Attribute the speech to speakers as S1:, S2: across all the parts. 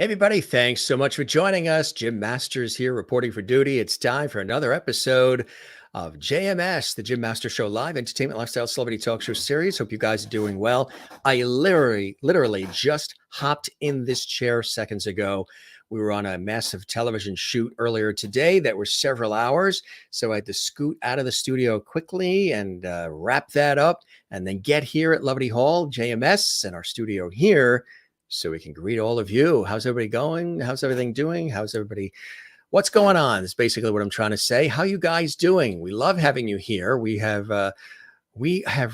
S1: Everybody, thanks so much for joining us. Jim Masters here reporting for duty. It's time for another episode of JMS, the Jim Master Show live entertainment lifestyle celebrity talk show series. Hope you guys are doing well. I literally just hopped in this chair seconds ago. We were on a massive television shoot earlier today that was several hours. So I had to scoot out of the studio quickly and wrap that up and then get here at Lovely Hall, JMS, and our studio here so we can greet all of you. How's everybody going? How's everything doing? How's everybody? What's going on? Is basically what I'm trying to say. How you guys doing? We love having you here. We have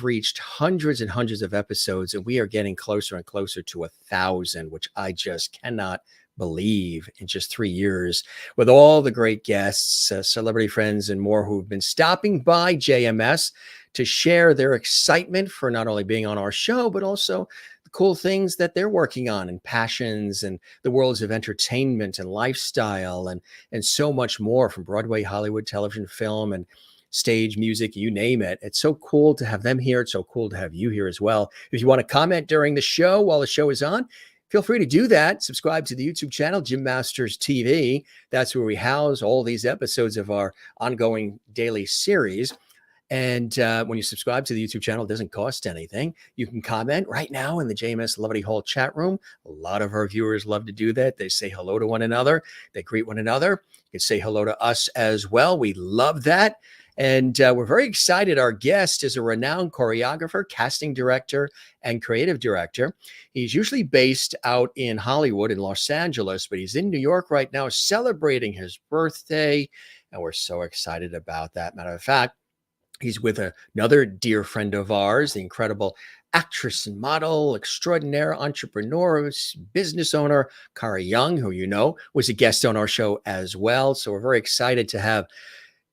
S1: reached hundreds and hundreds of episodes, and we are getting closer and closer to 1,000, which I just cannot believe in just 3 years, with all the great guests, celebrity friends, and more who've been stopping by JMS to share their excitement for not only being on our show, but also the cool things that they're working on and passions and the worlds of entertainment and lifestyle and so much more, from Broadway, Hollywood, television, film, and stage, music, you name it. It's so cool to have them here. It's so cool to have you here as well. If you want to comment during the show while the show is on, feel free to do that. Subscribe to the YouTube channel, Jim Masters TV. That's where we house all these episodes of our ongoing daily series. And when you subscribe to the YouTube channel, it doesn't cost anything. You can comment right now in the JMS Lovely Hall chat room. A lot of our viewers love to do that. They say hello to one another. They greet one another. You can say hello to us as well. We love that. And we're very excited. Our guest is a renowned choreographer, casting director, and creative director. He's usually based out in Hollywood in Los Angeles, but he's in New York right now celebrating his birthday. And we're so excited about that. Matter of fact, he's with another dear friend of ours, the incredible actress and model extraordinaire, entrepreneur, business owner, Kara Young, who you know was a guest on our show as well. So we're very excited to have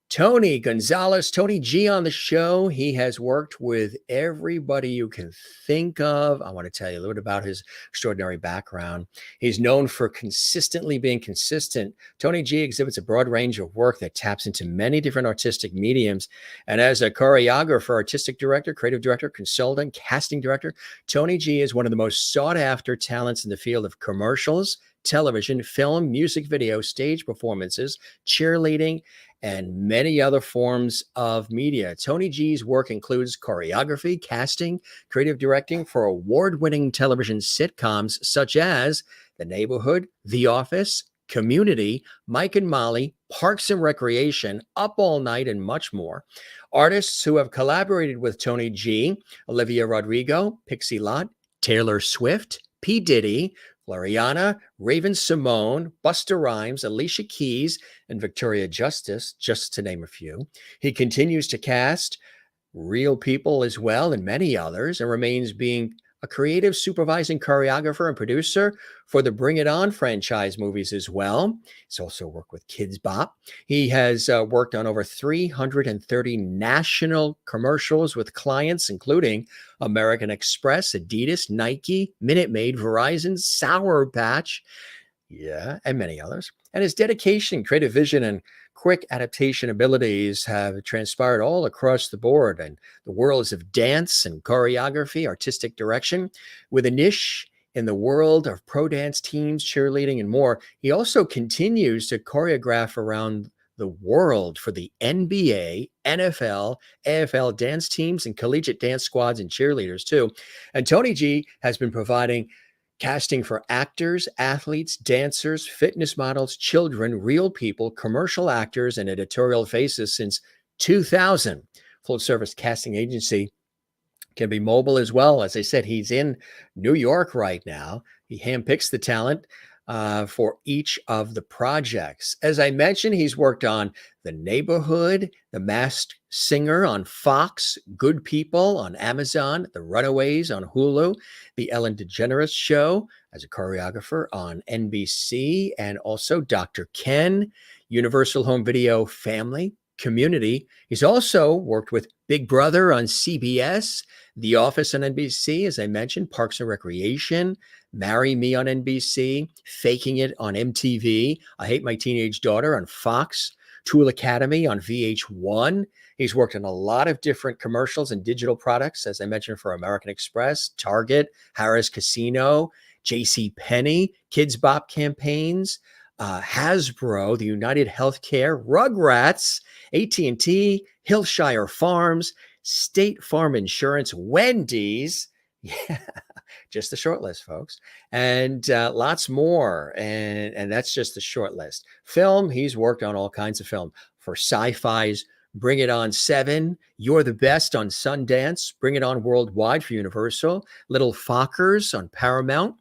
S1: Tony Gonzalez, Tony G, on the show. He has worked with everybody you can think of. I want to tell you a little bit about his extraordinary background. He's known for consistently being consistent. Tony G exhibits a broad range of work that taps into many different artistic mediums. And as a choreographer, artistic director, creative director, consultant, casting director, Tony G is one of the most sought after talents in the field of commercials, television, film, music video, stage performances, cheerleading, and many other forms of media. Tony G's work includes choreography, casting, creative directing for award-winning television sitcoms such as The Neighborhood, The Office, Community, Mike and Molly, Parks and Recreation, Up All Night, and much more. Artists who have collaborated with Tony G: Olivia Rodrigo, Pixie Lott, Taylor Swift, P. Diddy, Floriana, Raven Simone, Busta Rhymes, Alicia Keys, and Victoria Justice, just to name a few. He continues to cast real people as well and many others, and remains being a creative supervising choreographer and producer for the Bring It On franchise movies as well. He's also worked with Kidz Bop. He has worked on over 330 national commercials with clients, including American Express, Adidas, Nike, Minute Maid, Verizon, Sour Patch, and many others. And his dedication, creative vision, and quick adaptation abilities have transpired all across the board in the worlds of dance and choreography, artistic direction, with a niche in the world of pro dance teams, cheerleading, and more. He also continues to choreograph around the world for the NBA, NFL, AFL dance teams, and collegiate dance squads and cheerleaders too. And Tony G has been providing casting for actors, athletes, dancers, fitness models, children, real people, commercial actors, and editorial faces since 2000. Full service casting agency, can be mobile as well. As I said, he's in New York right now. He handpicks the talent for each of the projects. As I mentioned, he's worked on The Neighborhood, The Masked Singer on Fox, Good People on Amazon, The Runaways on Hulu, The Ellen DeGeneres Show as a choreographer on NBC, and also Dr. Ken, Universal Home Video Family, Community. He's also worked with Big Brother on CBS, The Office on NBC, as I mentioned, Parks and Recreation, Marry Me on NBC, Faking It on MTV, I Hate My Teenage Daughter on Fox, Tool Academy on VH1. He's worked on a lot of different commercials and digital products, as I mentioned, for American Express, Target, Harrah's Casino, J.C. Penney, Kidz Bop campaigns, Hasbro, the United Healthcare, Rugrats, AT&T, Hillshire Farms, State Farm Insurance, Wendy's. Yeah, just the short list, folks, and lots more. And that's just the short list. Film, he's worked on all kinds of film for Sci-Fi's Bring It On 7, You're the Best on Sundance, Bring It On Worldwide for Universal, Little Fockers on Paramount,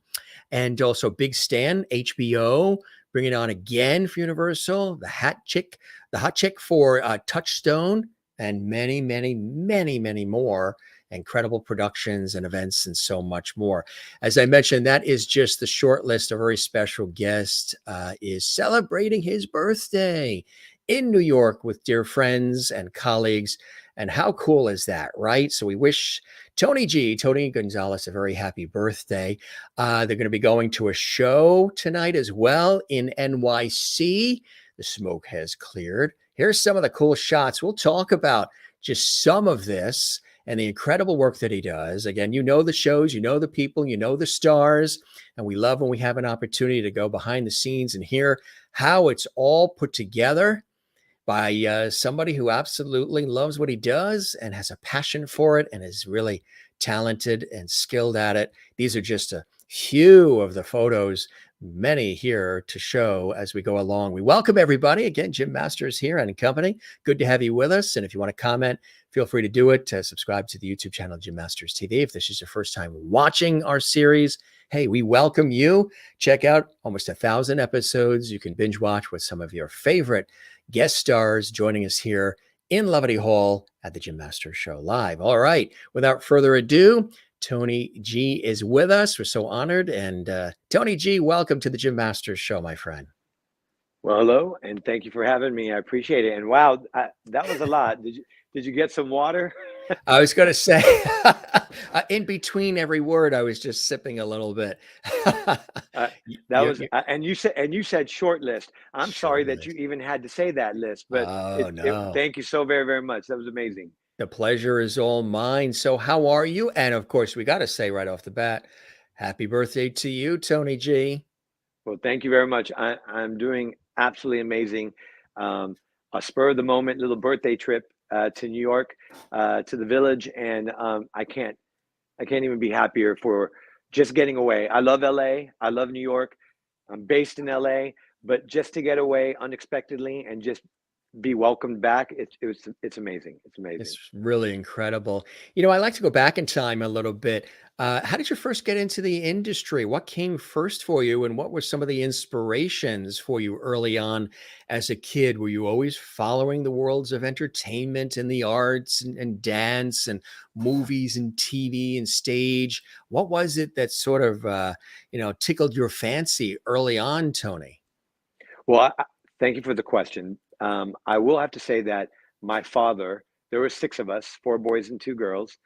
S1: and also Big Stan, HBO, Bring It On Again for Universal, The Hot Chick for Touchstone, and many, many, many, many more incredible productions and events and so much more. As I mentioned, that is just the short list. A very special guest is celebrating his birthday in New York with dear friends and colleagues. And how cool is that, right? So we wish Tony Gonzalez, a very happy birthday. They're going to be going to a show tonight as well in NYC. The smoke has cleared. Here's some of the cool shots. We'll talk about just some of this and the incredible work that he does. Again, you know the shows, you know the people, you know the stars, and we love when we have an opportunity to go behind the scenes and hear how it's all put together by somebody who absolutely loves what he does and has a passion for it and is really talented and skilled at it. These are just a few of the photos, many here to show as we go along. We welcome everybody. Again, Jim Masters here and company. Good to have you with us. And if you want to comment, feel free to do it. Subscribe to the YouTube channel, Jim Masters TV. If this is your first time watching our series, hey, we welcome you. Check out almost 1,000 episodes. You can binge watch with some of your favorite guest stars joining us here in Levity Hall at the Jim Masters Show Live. All right, without further ado, Tony G is with us. We're so honored. And Tony G, welcome to the Jim Masters Show, my friend.
S2: Well, hello, and thank you for having me. I appreciate it. And wow, that was a lot. Did you get some water?
S1: I was going to say, in between every word, I was just sipping a little bit.
S2: And you said short list. I'm sorry that you even had to say that list, but
S1: no.
S2: Thank you so very, very much. That was amazing.
S1: The pleasure is all mine. So how are you? And of course, we got to say right off the bat, happy birthday to you, Tony G.
S2: Well, thank you very much. I'm doing absolutely amazing. A spur of the moment little birthday trip to New York, to the Village, and I can't even be happier for just getting away. I love LA. I love New York. I'm based in LA, but just to get away unexpectedly and just be welcomed back, it's amazing. It's amazing.
S1: It's really incredible. You know, I like to go back in time a little bit. How did you first get into the industry? What came first for you, and what were some of the inspirations for you early on as a kid? Were you always following the worlds of entertainment and the arts and dance and movies and TV and stage? What was it that sort of, tickled your fancy early on, Tony?
S2: Well, thank you for the question. I will have to say that my father, there were 6 of us, 4 boys and 2 girls.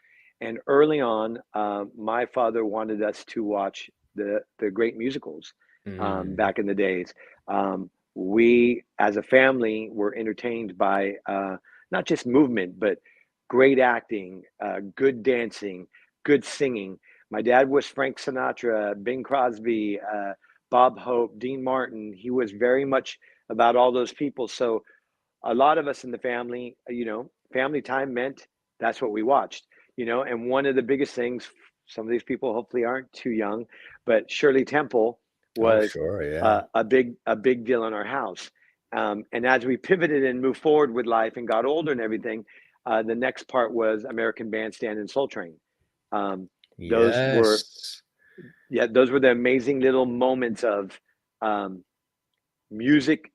S2: And early on, my father wanted us to watch the great musicals back in the days. We, as a family, were entertained by not just movement, but great acting, good dancing, good singing. My dad was Frank Sinatra, Bing Crosby, Bob Hope, Dean Martin. He was very much about all those people. So a lot of us in the family, family time meant that's what we watched, and one of the biggest things, some of these people hopefully aren't too young, but Shirley Temple was a big deal in our house. And as we pivoted and moved forward with life and got older and everything, the next part was American Bandstand and Soul Train. Those were the amazing little moments of music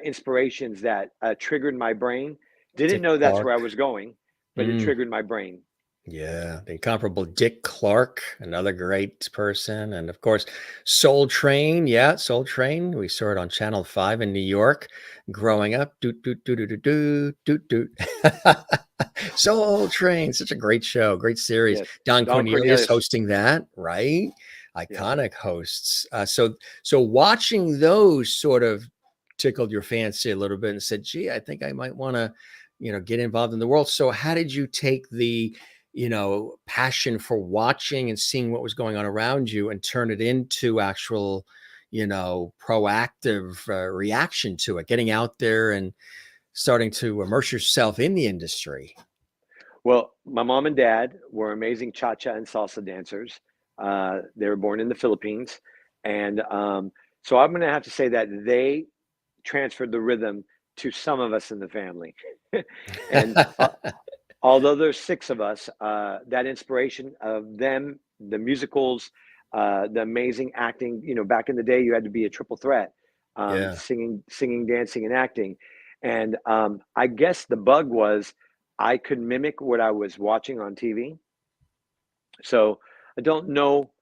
S2: inspirations that triggered my brain. Didn't know that's where I was going, but it triggered my brain.
S1: Yeah, the incomparable Dick Clark, another great person. And of course, Soul Train. Yeah, Soul Train. We saw it on Channel 5 in New York growing up. Doot, doot, doot, doot, doot, doot, doot. Soul Train. Such a great show, great series. Yes. Don Cornelius hosting that, right? Iconic hosts. So watching those sort of tickled your fancy a little bit and said, gee, I think I might want to, get involved in the world. So how did you take the passion for watching and seeing what was going on around you and turn it into actual, proactive reaction to it, getting out there and starting to immerse yourself in the industry.
S2: Well, my mom and dad were amazing cha-cha and salsa dancers. They were born in the Philippines, and so I'm going to have to say that they transferred the rhythm to some of us in the family. And although there's six of us, that inspiration of them, the musicals, the amazing acting. Back in the day, you had to be a triple threat:
S1: Yeah.
S2: singing, dancing, and acting. And I guess the bug was I could mimic what I was watching on TV. So I don't know,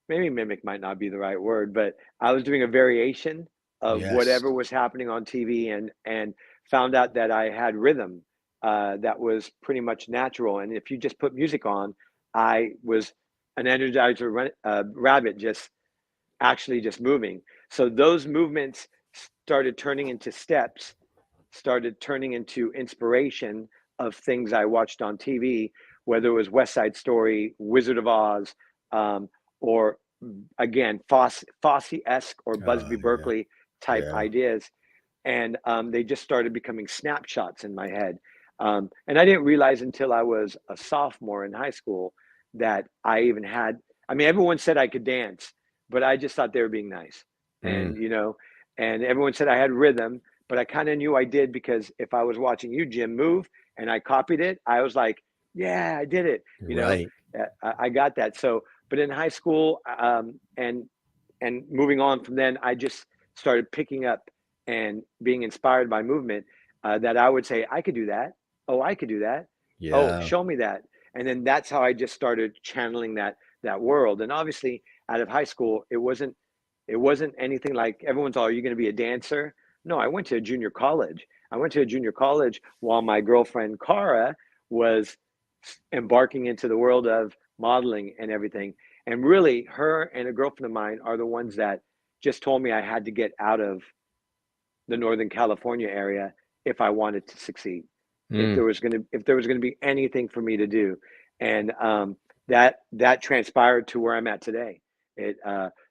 S2: maybe mimic might not be the right word, but I was doing a variation of
S1: Yes.
S2: whatever was happening on TV, and found out that I had rhythm that was pretty much natural. And if you just put music on, I was an energizer rabbit, just actually just moving. So those movements started turning into steps, started turning into inspiration of things I watched on TV, whether it was West Side Story, Wizard of Oz, or again, Fosse-esque or Busby
S1: Yeah.
S2: Berkeley type
S1: Yeah.
S2: ideas. And they just started becoming snapshots in my head. And I didn't realize until I was a sophomore in high school that I even had, I mean, everyone said I could dance, but I just thought they were being nice.
S1: Mm.
S2: And everyone said I had rhythm, but I kind of knew I did, because if I was watching you, Jim, move and I copied it, I was like, yeah, I did it.
S1: Right.
S2: I got that. So, but in high school, and moving on from then, I just started picking up and being inspired by movement, that I would say, I could do that. Oh, I could do that. Oh,
S1: Yeah.
S2: show me that. And then that's how I just started channeling that world. And obviously, out of high school, it wasn't anything like everyone's all, are you going to be a dancer? No, I went to a junior college. I went to a junior college while my girlfriend Cara was embarking into the world of modeling and everything. And really, her and a girlfriend of mine are the ones that just told me I had to get out of the Northern California area if I wanted to succeed. If
S1: Mm.
S2: there was gonna be anything for me to do, and that transpired to where I'm at today. It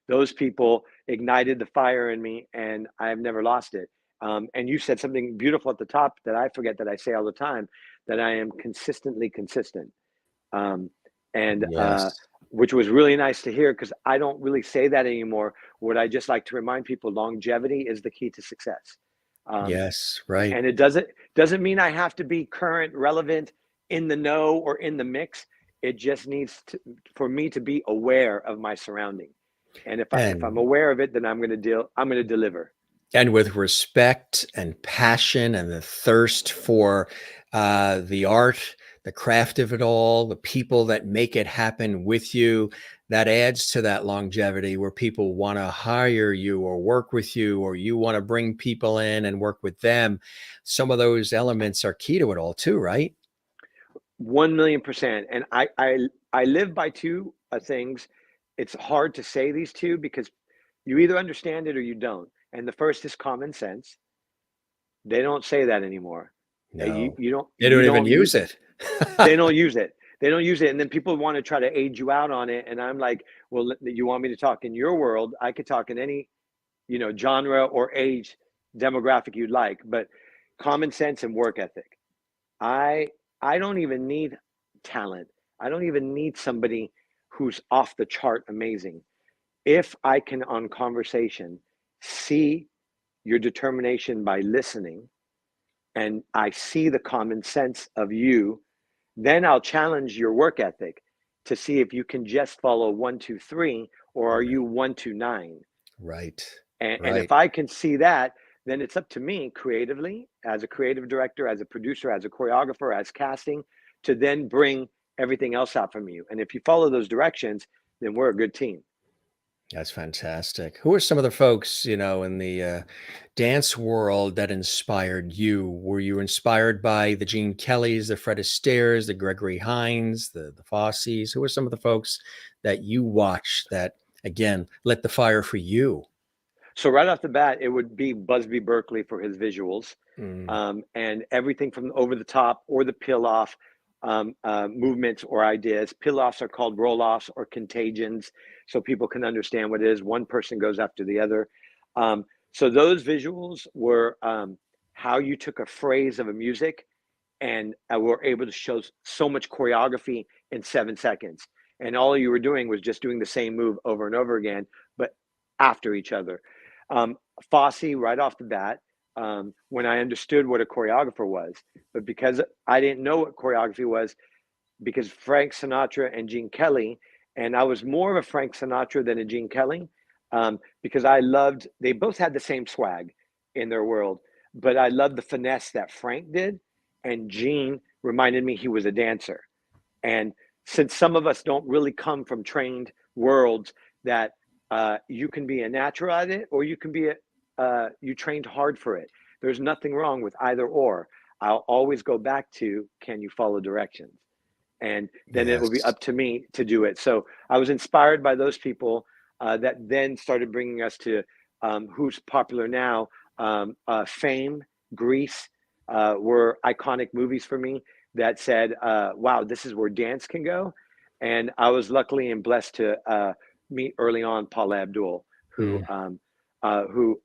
S2: Those people ignited the fire in me, and I have never lost it. And you said something beautiful at the top that I forget, that I say all the time, that I am consistently consistent, um, and
S1: Yes.
S2: which was really nice to hear, because I don't really say that anymore. What I just like to remind people: longevity is the key to success. Um,
S1: Yes. Right.
S2: and it doesn't mean I have to be current, relevant, in the know, or in the mix. It just needs to, for me to be aware of my surrounding. And if I'm
S1: And
S2: aware of it, then I'm gonna deliver.
S1: and with respect and passion and the thirst for the art, the craft of it all, the people that make it happen with you, that adds to that longevity where people want to hire you or work with you, or you want to bring people in and work with them. Some of those elements are key to it all, too, right?
S2: 1,000,000%. And I live by two things. It's hard to say these two, because you either understand it or you don't. And the first is common sense. They don't say that anymore. You
S1: No,
S2: you don't
S1: they
S2: you
S1: don't even
S2: don't you
S1: use it.
S2: They don't use it. They don't use it, and then people want to try to age you out on it. And I'm like, well, you want me to talk in your world? I could talk in any genre or age demographic you'd like, but common sense and work ethic. I I don't even need talent. I don't even need somebody who's off the chart amazing. If I can, on conversation, see your determination by listening, and I see the common sense of you, then I'll challenge your work ethic to see if you can just follow 1, 2, 3, or are
S1: Yeah,
S2: you 1, 2, 9.
S1: right,
S2: And if
S1: right.
S2: I can see that, then it's up to me creatively, as a creative director, as a producer, as a choreographer, as casting, to then bring everything else out from you. And if you follow those directions, then we're a good team.
S1: That's fantastic. Who are some of the folks, in the dance world that inspired you? Were you inspired by the Gene Kellys, the Fred Astaire's, the Gregory Hines, the Fosse's? Who are some of the folks that you watched that, again, lit the fire for you?
S2: So right off the bat, it would be Busby Berkeley for his visuals,
S1: Mm,
S2: and everything from Over the Top or the Peel Off, movements or ideas. Peel-offs are called roll-offs or contagions, so people can understand what it is. One person goes after the other. So those visuals were how you took a phrase of a music and were able to show so much choreography in 7 seconds. And all you were doing was just doing the same move over and over again, but after each other. Fosse, right off the bat, when I understood what a choreographer was, but because I didn't know what choreography was, because Frank Sinatra and Gene Kelly, and I was more of a Frank Sinatra than a Gene Kelly, because they both had the same swag in their world, but I loved the finesse that Frank did, and Gene reminded me he was a dancer. And since some of us don't really come from trained worlds, that you can be a natural at it, or you can be you trained hard for it. There's nothing wrong with either or. I'll always go back to, can you follow directions? And then it will be
S1: Yes.
S2: up to me to do it. So I was inspired by those people that then started bringing us to who's popular now. Fame, Grease were iconic movies for me that said, wow, this is where dance can go. And I was luckily and blessed to meet early on Paula Abdul,
S1: Mm.
S2: who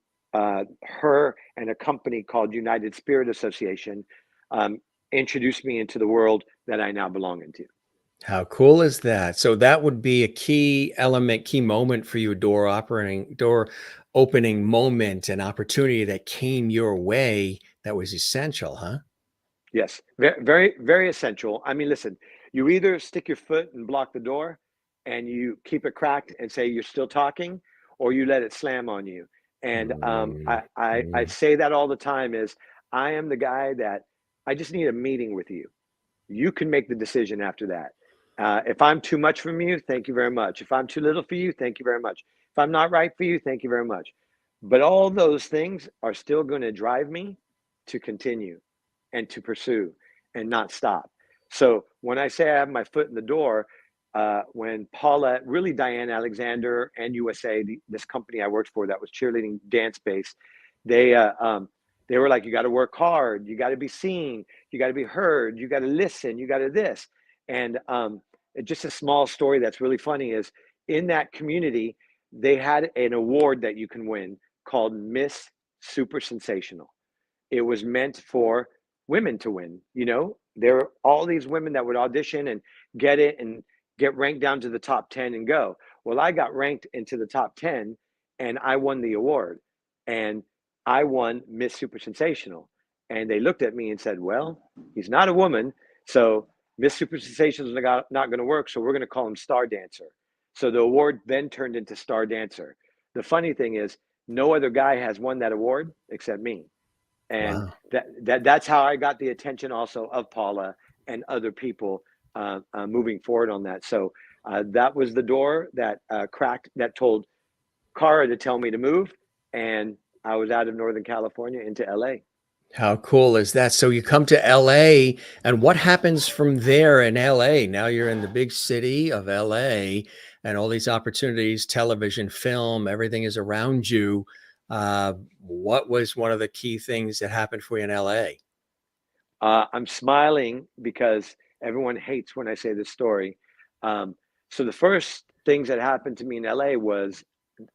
S2: her and a company called United Spirit Association introduced me into the world that I now belong into.
S1: How cool is that? So that would be a key element, key moment for you, door opening moment and opportunity that came your way that was essential, huh?
S2: Yes, very, very, very essential. I mean, listen, you either stick your foot and block the door and you keep it cracked and say you're still talking, or you let it slam on you. And
S1: Mm,
S2: I
S1: mm.
S2: say that all the time is I am the guy that I just need a meeting with you. You can make the decision after that. If I'm too much from you, thank you very much. If I'm too little for you, thank you very much. If I'm not right for you, thank you very much. But all those things are still going to drive me to continue and to pursue and not stop. So when I say I have my foot in the door, when Paula, really Diane Alexander and USA, this company I worked for that was cheerleading dance based, they they were like, you got to work hard, you got to be seen, you got to be heard, you got to listen, you got to this. And just a small story that's really funny is in that community, they had an award that you can win called Miss Super Sensational. It was meant for women to win. There are all these women that would audition and get it and get ranked down to the top 10 and go. Well, I got ranked into the top 10 and I won the award. And I won Miss Super Sensational. And they looked at me and said, well, he's not a woman. So Miss Super Sensational is not going to work. So we're going to call him Star Dancer. So the award then turned into Star Dancer. The funny thing is, no other guy has won that award except me. And
S1: Wow.
S2: that's how I got the attention also of Paula and other people moving forward on that. So that was the door that cracked, that told Cara to tell me to move, and I was out of Northern California into LA.
S1: How cool is that? So you come to LA, and what happens from there in LA? Now you're in the big city of LA, and all these opportunities, television, film, everything is around you. What was one of the key things that happened for you in LA?
S2: I'm smiling because everyone hates when I say this story. Um, so the first things that happened to me in LA was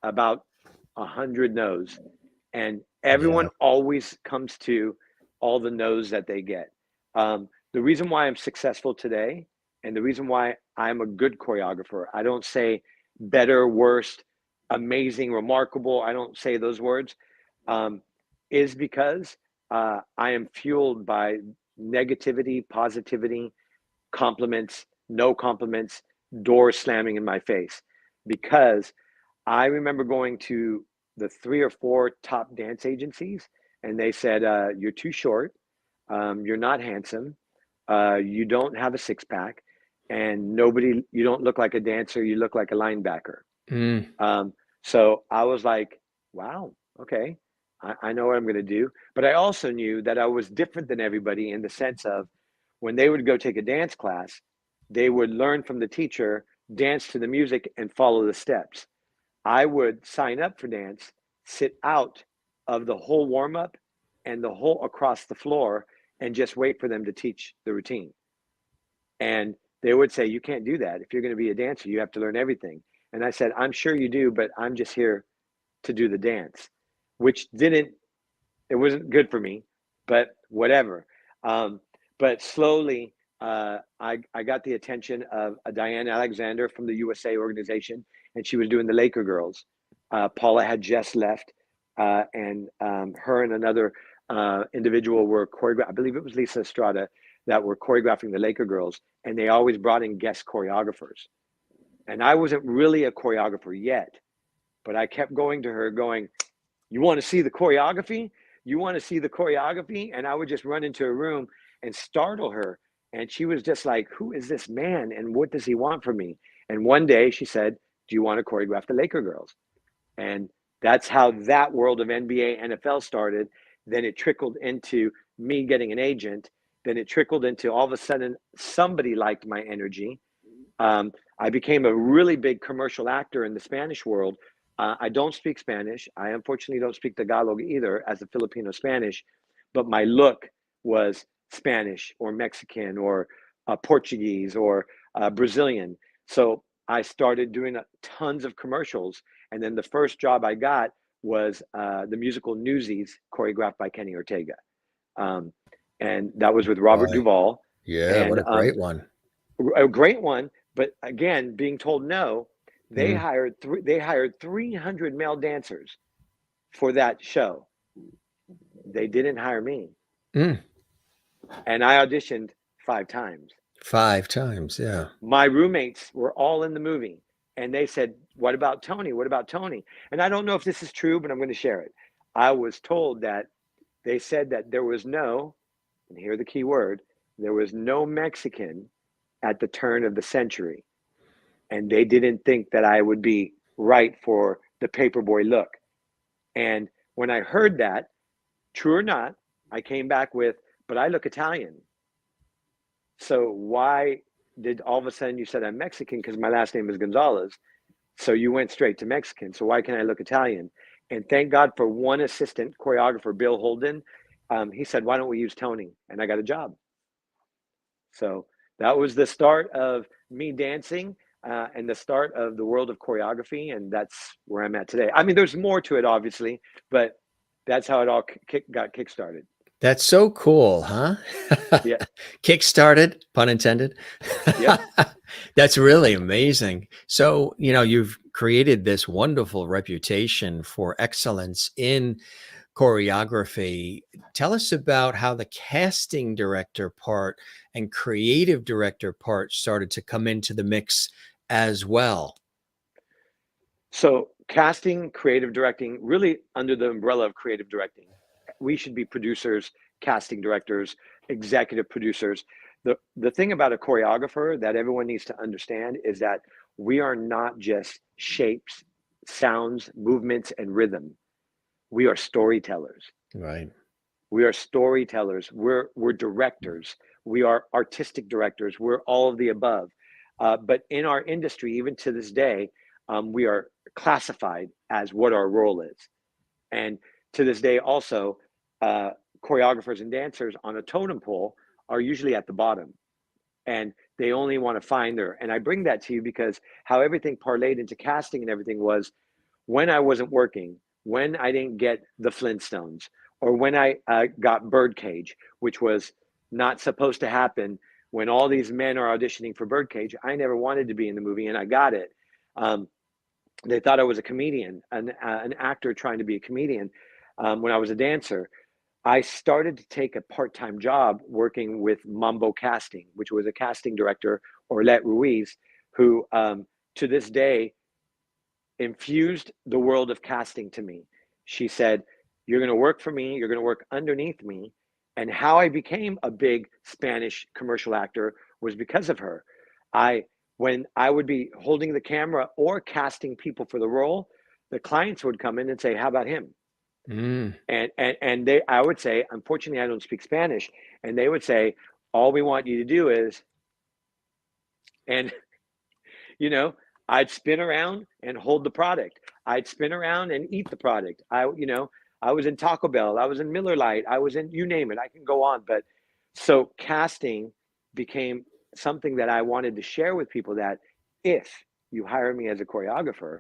S2: about 100 no's, and everyone
S1: Yeah.
S2: always comes to all the no's that they get. The reason why I'm successful today, and the reason why I'm a good choreographer, I don't say better, worst, amazing, remarkable. I don't say those words, um, is because I am fueled by negativity, positivity, compliments, no compliments, doors slamming in my face. Because I remember going to the 3 or 4 top dance agencies, and they said, you're too short, you're not handsome, you don't have a six pack, and you don't look like a dancer, you look like a linebacker.
S1: Mm.
S2: Um, so I was like, wow, okay, I know what I'm going to do. But I also knew that I was different than everybody in the sense of when they would go take a dance class, they would learn from the teacher, dance to the music, and follow the steps. I would sign up for dance, sit out of the whole warm up and the whole across the floor, and just wait for them to teach the routine. And they would say, you can't do that. If you're going to be a dancer, you have to learn everything. And I said, I'm sure you do, but I'm just here to do the dance, which it wasn't good for me, but whatever. But slowly, I got the attention of a Diane Alexander from the USA organization, and she was doing the Laker girls. Paula had just left, and her and another individual were I believe it was Lisa Estrada that were choreographing the Laker girls, and they always brought in guest choreographers. And I wasn't really a choreographer yet, but I kept going to her, going, "You want to see the choreography? You want to see the choreography?" And I would just run into a room and startle her. And she was just like, "Who is this man? And what does he want from me?" And one day she said, "Do you want to choreograph the Laker girls?" And that's how that world of NBA, NFL started. Then it trickled into me getting an agent. Then it trickled into all of a sudden somebody liked my energy. I became a really big commercial actor in the Spanish world. I don't speak Spanish. I unfortunately don't speak Tagalog either as a Filipino Spanish, but my look was Spanish or Mexican or Portuguese or Brazilian. So I started doing tons of commercials. And then the first job I got was the musical Newsies, choreographed by Kenny Ortega. And that was with Robert
S1: Boy.
S2: Duvall.
S1: Yeah, what
S2: And
S1: a great one.
S2: a great one, but again, being told no,
S1: Mm,
S2: they hired 300 male dancers for that show. They didn't hire me,
S1: mm.
S2: and I auditioned 5 times.
S1: 5 times, yeah.
S2: My roommates were all in the movie, and they said, "What about Tony? What about Tony?" And I don't know if this is true, but I'm going to share it. I was told that they said that there was no, and hear the key word, there was no Mexican at the turn of the century. And they didn't think that I would be right for the paperboy look. And when I heard that, true or not, I came back with, "But I look Italian. So why did all of a sudden you said I'm Mexican because my last name is Gonzalez? So you went straight to Mexican. So why can I look Italian?" And thank God for one assistant choreographer, Bill Holden. He said, "Why don't we use Tony?" And I got a job. So that was the start of me dancing and the start of the world of choreography. And that's where I'm at today. I mean, there's more to it, obviously, but that's how it all got kickstarted.
S1: That's so cool, huh?
S2: Yeah.
S1: Kickstarted, pun intended.
S2: Yep.
S1: That's really amazing. So, you've created this wonderful reputation for excellence in choreography. Tell us about how the casting director part and creative director part started to come into the mix as well.
S2: So casting, creative directing, really under the umbrella of creative directing, we should be producers, casting directors, executive producers. The thing about a choreographer that everyone needs to understand is that we are not just shapes, sounds, movements, and rhythm. We are storytellers.
S1: Right.
S2: We are storytellers. We're directors. We are artistic directors. We're all of the above. But in our industry, even to this day, we are classified as what our role is. And to this day, also, uh, choreographers and dancers on a totem pole are usually at the bottom, and they only want to find their. And I bring that to you because how everything parlayed into casting and everything was when I wasn't working, when I didn't get the Flintstones, or when I got Birdcage, which was not supposed to happen. When all these men are auditioning for Birdcage, I never wanted to be in the movie, and I got it. Um, they thought I was a comedian, an actor trying to be a comedian. When I was a dancer, I started to take a part-time job working with Mambo Casting, which was a casting director, Orlette Ruiz, who to this day infused the world of casting to me. She said, "You're going to work for me, you're going to work underneath me." And how I became a big Spanish commercial actor was because of her. I When I would be holding the camera or casting people for the role, the clients would come in and say, "How about him?"
S1: Mm.
S2: And they I would say, "Unfortunately, I don't speak Spanish." And they would say, "All we want you to do is," and you know, I'd spin around and hold the product. I'd spin around and eat the product. I was in Taco Bell. I was in Miller Lite. I was in, you name it. I can go on. But so casting became something that I wanted to share with people, that if you hire me as a choreographer,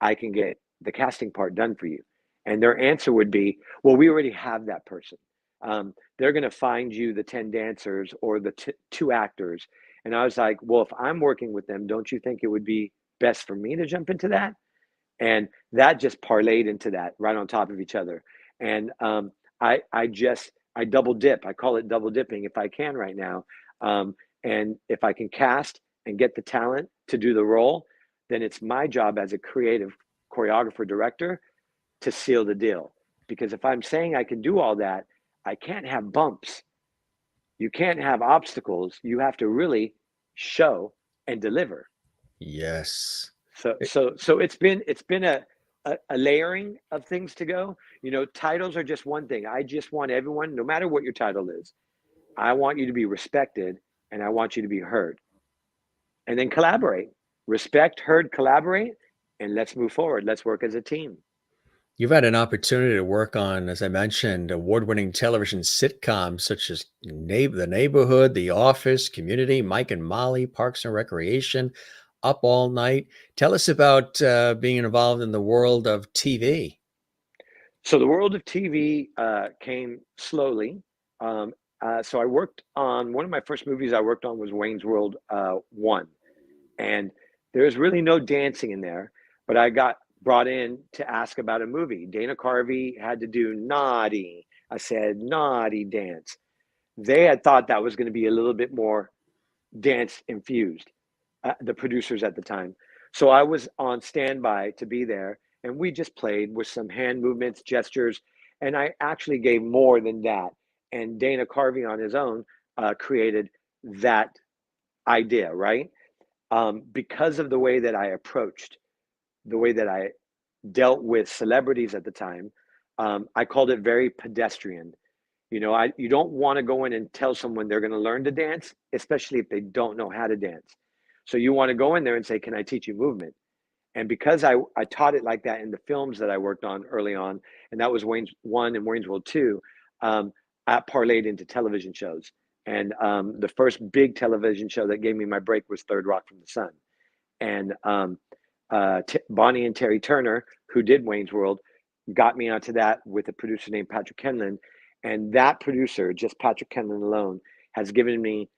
S2: I can get the casting part done for you. And their answer would be, well, we already have that person. They're going to find you the 10 dancers or the two actors. And I was like, well, if I'm working with them, don't you think it would be best for me to jump into that? And that just parlayed into that right on top of each other. And I double dip. I call it double dipping if I can right now. And if I can cast and get the talent to do the role, then it's my job as a creative choreographer director to seal the deal. Because if I'm saying I can do all that, I can't have bumps. You can't have obstacles. You have to really show and deliver.
S1: Yes.
S2: So it's been a layering of things to go. You know, titles are just one thing. I just want everyone, no matter what your title is, I want you to be respected and I want you to be heard. And then collaborate. Respect, heard, collaborate, and let's move forward. Let's work as a team.
S1: You've had an opportunity to work on, as I mentioned, award-winning television sitcoms such as The Neighborhood, The Office, Community, Mike and Molly, Parks and Recreation, Up All Night. Tell us about being involved in the world of TV.
S2: So the world of TV came slowly. So I worked on one of my first movies I worked on was Wayne's World 1. And there's really no dancing in there, but I got brought in to ask about a movie. Dana Carvey had to do Naughty. I said, Naughty dance. They had thought that was going to be a little bit more dance infused, the producers at the time. So I was on standby to be there, and we just played with some hand movements, gestures, and I actually gave more than that. And Dana Carvey on his own created that idea, right? Because of the way that I approached, the way that I dealt with celebrities at the time, I called it very pedestrian. You know, you don't want to go in and tell someone they're going to learn to dance, especially if they don't know how to dance. So you want to go in there and say, can I teach you movement? And because I taught it like that in the films that I worked on early on, and that was Wayne's 1 and Wayne's World 2, I parlayed into television shows. And the first big television show that gave me my break was Third Rock from the Sun. And Bonnie and Terry Turner, who did Wayne's World, got me onto that with a producer named Patrick Kenlin. And that producer, just Patrick Kenlin alone, has given me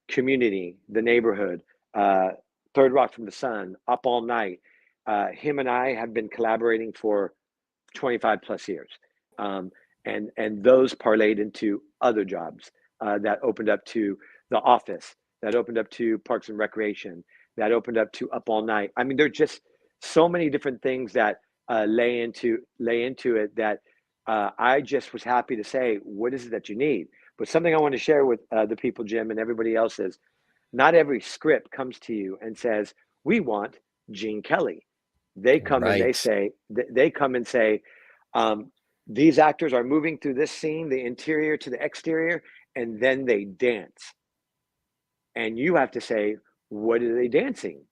S2: Community, The Neighborhood, Third Rock from the Sun, Up All Night. Him and I have been collaborating for 25 plus years. And those parlayed into other jobs that opened up to The Office, that opened up to Parks and Recreation, that opened up to Up All Night. I mean, there are just so many different things that lay into it that I just was happy to say, what is it that you need? But something I want to share with the people, Jim, and everybody else is, not every script comes to you and says, we want Gene Kelly. They come and
S1: Right.
S2: say, these actors are moving through this scene, the interior to the exterior, and then they dance. And you have to say, what are they dancing?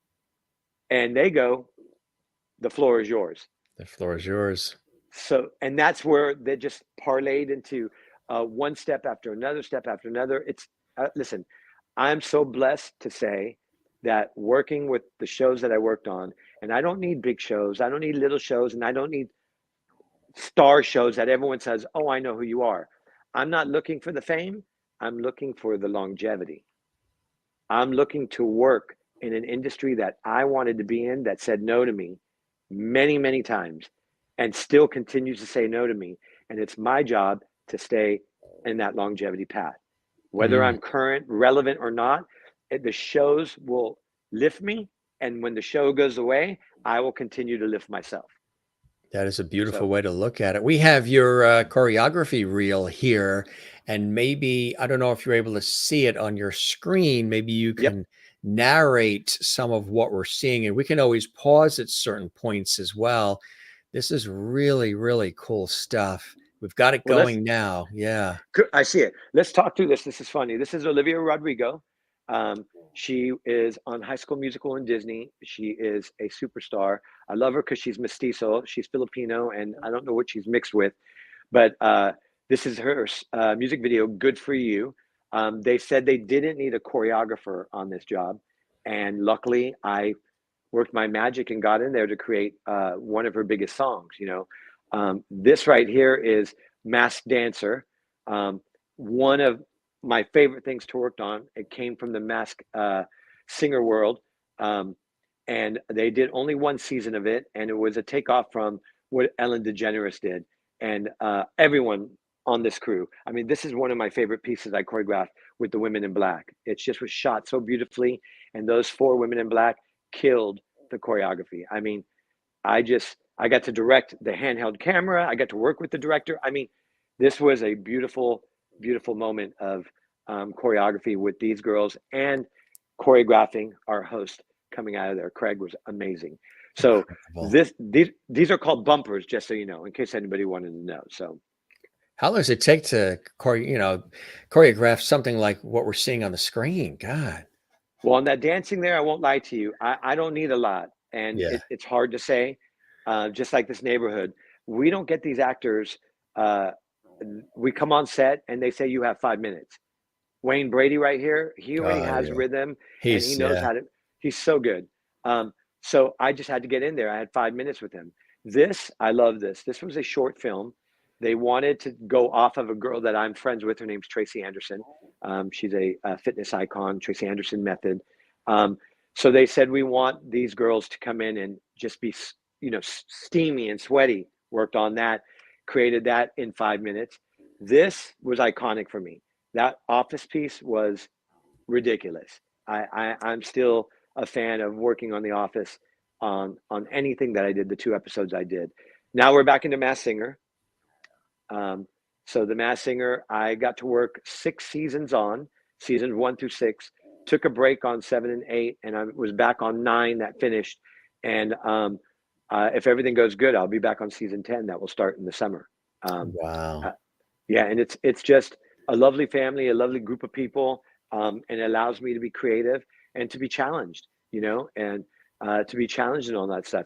S2: And they go, the floor is yours.
S1: The floor is yours.
S2: So, and that's where they just parlayed into one step after another step after another. It's listen, I'm so blessed to say that working with the shows that I worked on, and I don't need big shows, I don't need little shows, and I don't need star shows that everyone says, oh, I know who you are. I'm not looking for the fame. I'm looking for the longevity. I'm looking to work in an industry that I wanted to be in, that said no to me many, many times, and still continues to say no to me. And it's my job to stay in that longevity path. Whether
S1: Mm.
S2: I'm current, relevant, or not, the shows will lift me. And when the show goes away, I will continue to lift myself.
S1: That is a beautiful
S2: So,
S1: way to look at it. We have your choreography reel here, and maybe, I don't know if you're able to see it on your screen. Maybe you
S2: yep.
S1: can narrate some of what we're seeing, and we can always pause at certain points as well. This is really, really cool stuff. We've got it
S2: Well,
S1: going now. Yeah.
S2: I see it. Let's talk through this. This is funny. This is Olivia Rodrigo. She is on High School Musical in Disney. She is a superstar. I love her because she's mestizo. She's Filipino, and I don't know what she's mixed with. But this is her music video, "Good for You." They said they didn't need a choreographer on this job. And luckily, I worked my magic and got in there to create one of her biggest songs. This right here is Masked Dancer. One of my favorite things to work on. It came from the Mask Singer world. And they did only one season of it. And it was a takeoff from what Ellen DeGeneres did. And everyone on this crew. I mean, this is one of my favorite pieces I choreographed with the women in black. It just was shot so beautifully. And those 4 women in black killed the choreography. I mean, I got to direct the handheld camera. I got to work with the director. I mean, this was a beautiful, beautiful moment of choreography with these girls and choreographing our host coming out of there. Craig was amazing. So these are called bumpers, just so you know, in case anybody wanted to know. So
S1: how long does it take to choreograph something like what we're seeing on the screen? God.
S2: Well, on that dancing there, I won't lie to you. I don't need a lot. And
S1: Yeah.
S2: it's hard to say, just like this neighborhood. We don't get these actors. We come on set and they say, you have 5 minutes. Wayne Brady right here, he already has
S1: Yeah.
S2: rhythm and he knows how to, he's so good. So I just had to get in there. I had 5 minutes with him. I love this. This was a short film. They wanted to go off of a girl that I'm friends with. Her name's Tracy Anderson. She's a fitness icon, Tracy Anderson Method. So they said, we want these girls to come in and just be, steamy and sweaty. Worked on that, created that in 5 minutes. This was iconic for me. That office piece was ridiculous. I'm still a fan of working on The Office on anything that I did, the 2 episodes I did. Now we're back into Masked Singer. So the Masked Singer, I got to work 6 seasons on, seasons 1 through 6, took a break on 7 and 8, and I was back on 9 that finished. And if everything goes good, I'll be back on season 10 that will start in the summer.
S1: Wow.
S2: Yeah, and it's just a lovely family, a lovely group of people, and it allows me to be creative and to be challenged, and to be challenged and all that stuff.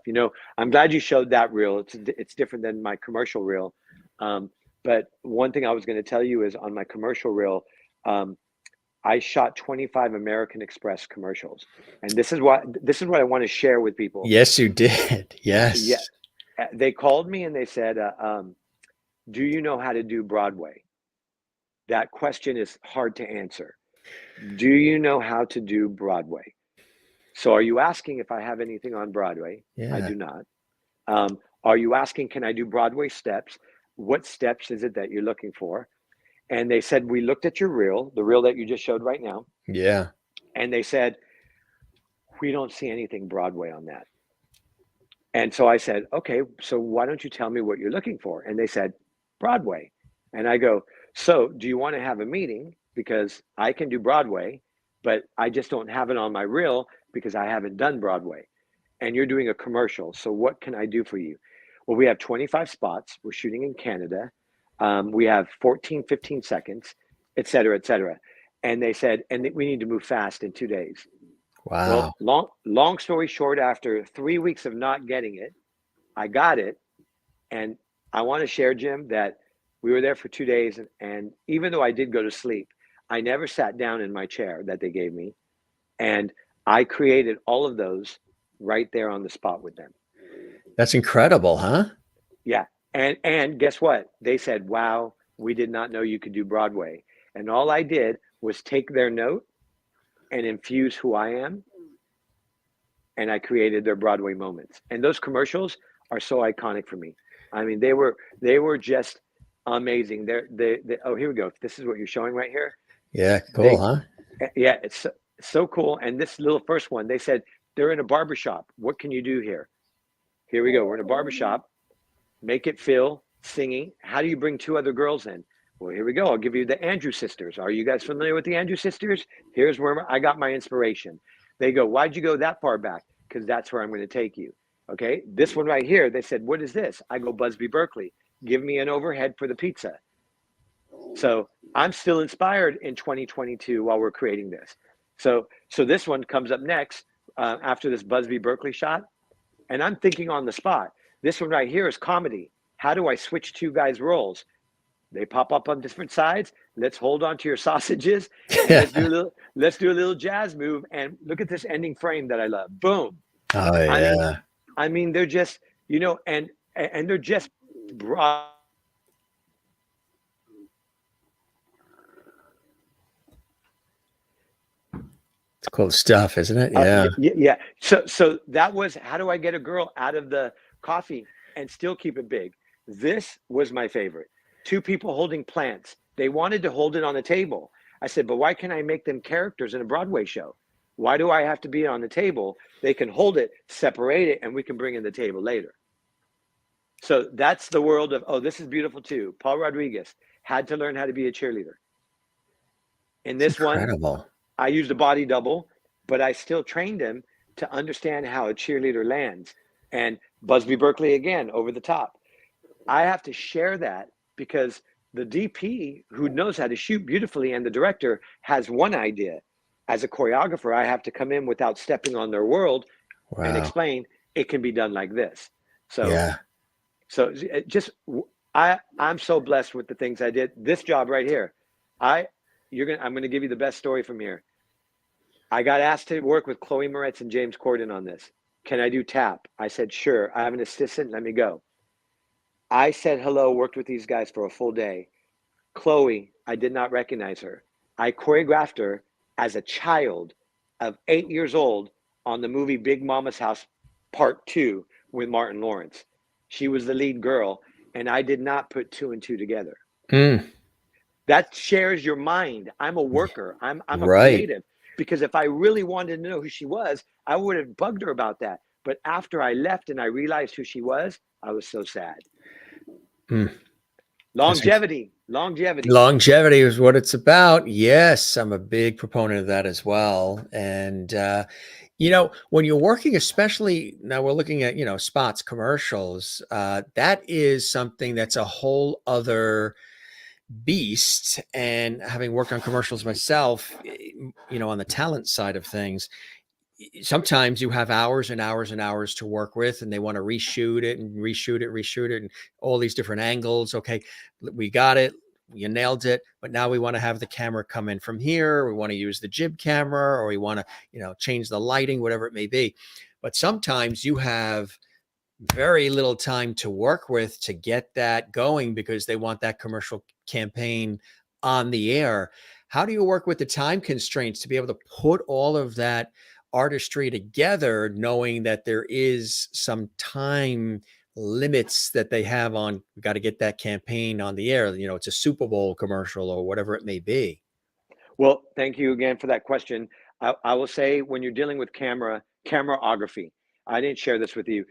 S2: I'm glad you showed that reel. It's different than my commercial reel. But one thing I was going to tell you is on my commercial reel, I shot 25 American Express commercials, and this is what I want to share with people.
S1: Yes, you did. Yes.
S2: Yeah, they called me and they said, "Do you know how to do Broadway?" That question is hard to answer. Do you know how to do Broadway? So are you asking if I have anything on Broadway?
S1: Yeah.
S2: I do not. Are you asking, can I do Broadway steps? What steps is it that you're looking for? And they said, we looked at your reel, the reel that you just showed right now.
S1: Yeah.
S2: And they said, we don't see anything Broadway on that. And so I said, okay, so why don't you tell me what you're looking for? And they said, Broadway. And I go, so do you want to have a meeting? Because I can do Broadway, but I just don't have it on my reel because I haven't done Broadway. And you're doing a commercial. So what can I do for you? Well, we have 25 spots. We're shooting in Canada. We have 14, 15 seconds, et cetera, et cetera. And they said, and we need to move fast in 2 days.
S1: Wow.
S2: Well, long story short, after 3 weeks of not getting it, I got it. And I want to share, Jim, that we were there for 2 days. And even though I did go to sleep, I never sat down in my chair that they gave me. And I created all of those right there on the spot with them.
S1: That's incredible, huh?
S2: Yeah. And guess what? They said, wow, we did not know you could do Broadway. And all I did was take their note and infuse who I am. And I created their Broadway moments. And those commercials are so iconic for me. I mean, they were just amazing. Oh, here we go. This is what you're showing right here.
S1: Yeah, cool, huh?
S2: Yeah, it's so cool. And this little first one, they said, they're in a barbershop. What can you do here? Here we go. We're in a barbershop. Make it feel singing. How do you bring 2 other girls in? Well, here we go. I'll give you the Andrew sisters. Are you guys familiar with the Andrew sisters? Here's where I got my inspiration. They go, why'd you go that far back? Because that's where I'm going to take you. Okay. This one right here, they said, what is this? I go, Busby Berkeley. Give me an overhead for the pizza. So I'm still inspired in 2022 while we're creating this. So this one comes up next after this Busby Berkeley shot. And I'm thinking on the spot. This one right here is comedy. How do I switch 2 guys' roles? They pop up on different sides. Let's hold on to your sausages and let's do a little jazz move. And look at this ending frame that I love. Boom.
S1: Oh
S2: I mean,
S1: yeah.
S2: they're just, and they're just broad.
S1: It's cool stuff, isn't it? Yeah.
S2: Yeah. So that was, how do I get a girl out of the coffee and still keep it big? This was my favorite. Two people holding plants. They wanted to hold it on the table. I said, but why can't I make them characters in a Broadway show? Why do I have to be on the table? They can hold it, separate it, and we can bring in the table later. So that's the world of, oh, this is beautiful too. Paul Rodriguez had to learn how to be a cheerleader. In
S1: It's
S2: this one,
S1: incredible.
S2: I used a body double, but I still trained him to understand how a cheerleader lands. And Busby Berkeley again, over the top. I have to share that because the DP who knows how to shoot beautifully and the director has one idea. As a choreographer, I have to come in without stepping on their world and
S1: Wow.
S2: explain it can be done like this. So,
S1: Yeah.
S2: so just I'm so blessed with the things I did. This job right here, I'm gonna give you the best story from here. I got asked to work with Chloe Moretz and James Corden on this. Can I do tap? I said, sure. I have an assistant. Let me go. I said hello, worked with these guys for a full day. Chloe, I did not recognize her. I choreographed her as a child of 8 years old on the movie Big Mama's House Part 2 with Martin Lawrence. She was the lead girl, and I did not put two and two together.
S1: Mm.
S2: That shares your mind. I'm a worker. I'm a
S1: Right.
S2: creative. Because if I really wanted to know who she was, I would have bugged her about that. But after I left and I realized who she was, I was so sad.
S1: Mm.
S2: Longevity.
S1: Longevity is what it's about. Yes, I'm a big proponent of that as well. And when you're working, especially now we're looking at, spots, commercials, that is something that's a whole other beast. And having worked on commercials myself, on the talent side of things, sometimes you have hours and hours and hours to work with, and they want to reshoot it and reshoot it, and all these different angles. Okay, we got it. You nailed it. But now we want to have the camera come in from here. We want to use the jib camera, or we want to, change the lighting, whatever it may be. But sometimes you have very little time to work with to get that going because they want that commercial campaign on the air. How do you work with the time constraints to be able to put all of that artistry together, knowing that there is some time limits that they have on, we got to get that campaign on the air? It's a Super Bowl commercial or whatever it may be.
S2: Well, thank you again for that question. I will say, when you're dealing with cameraography, I didn't share this with you.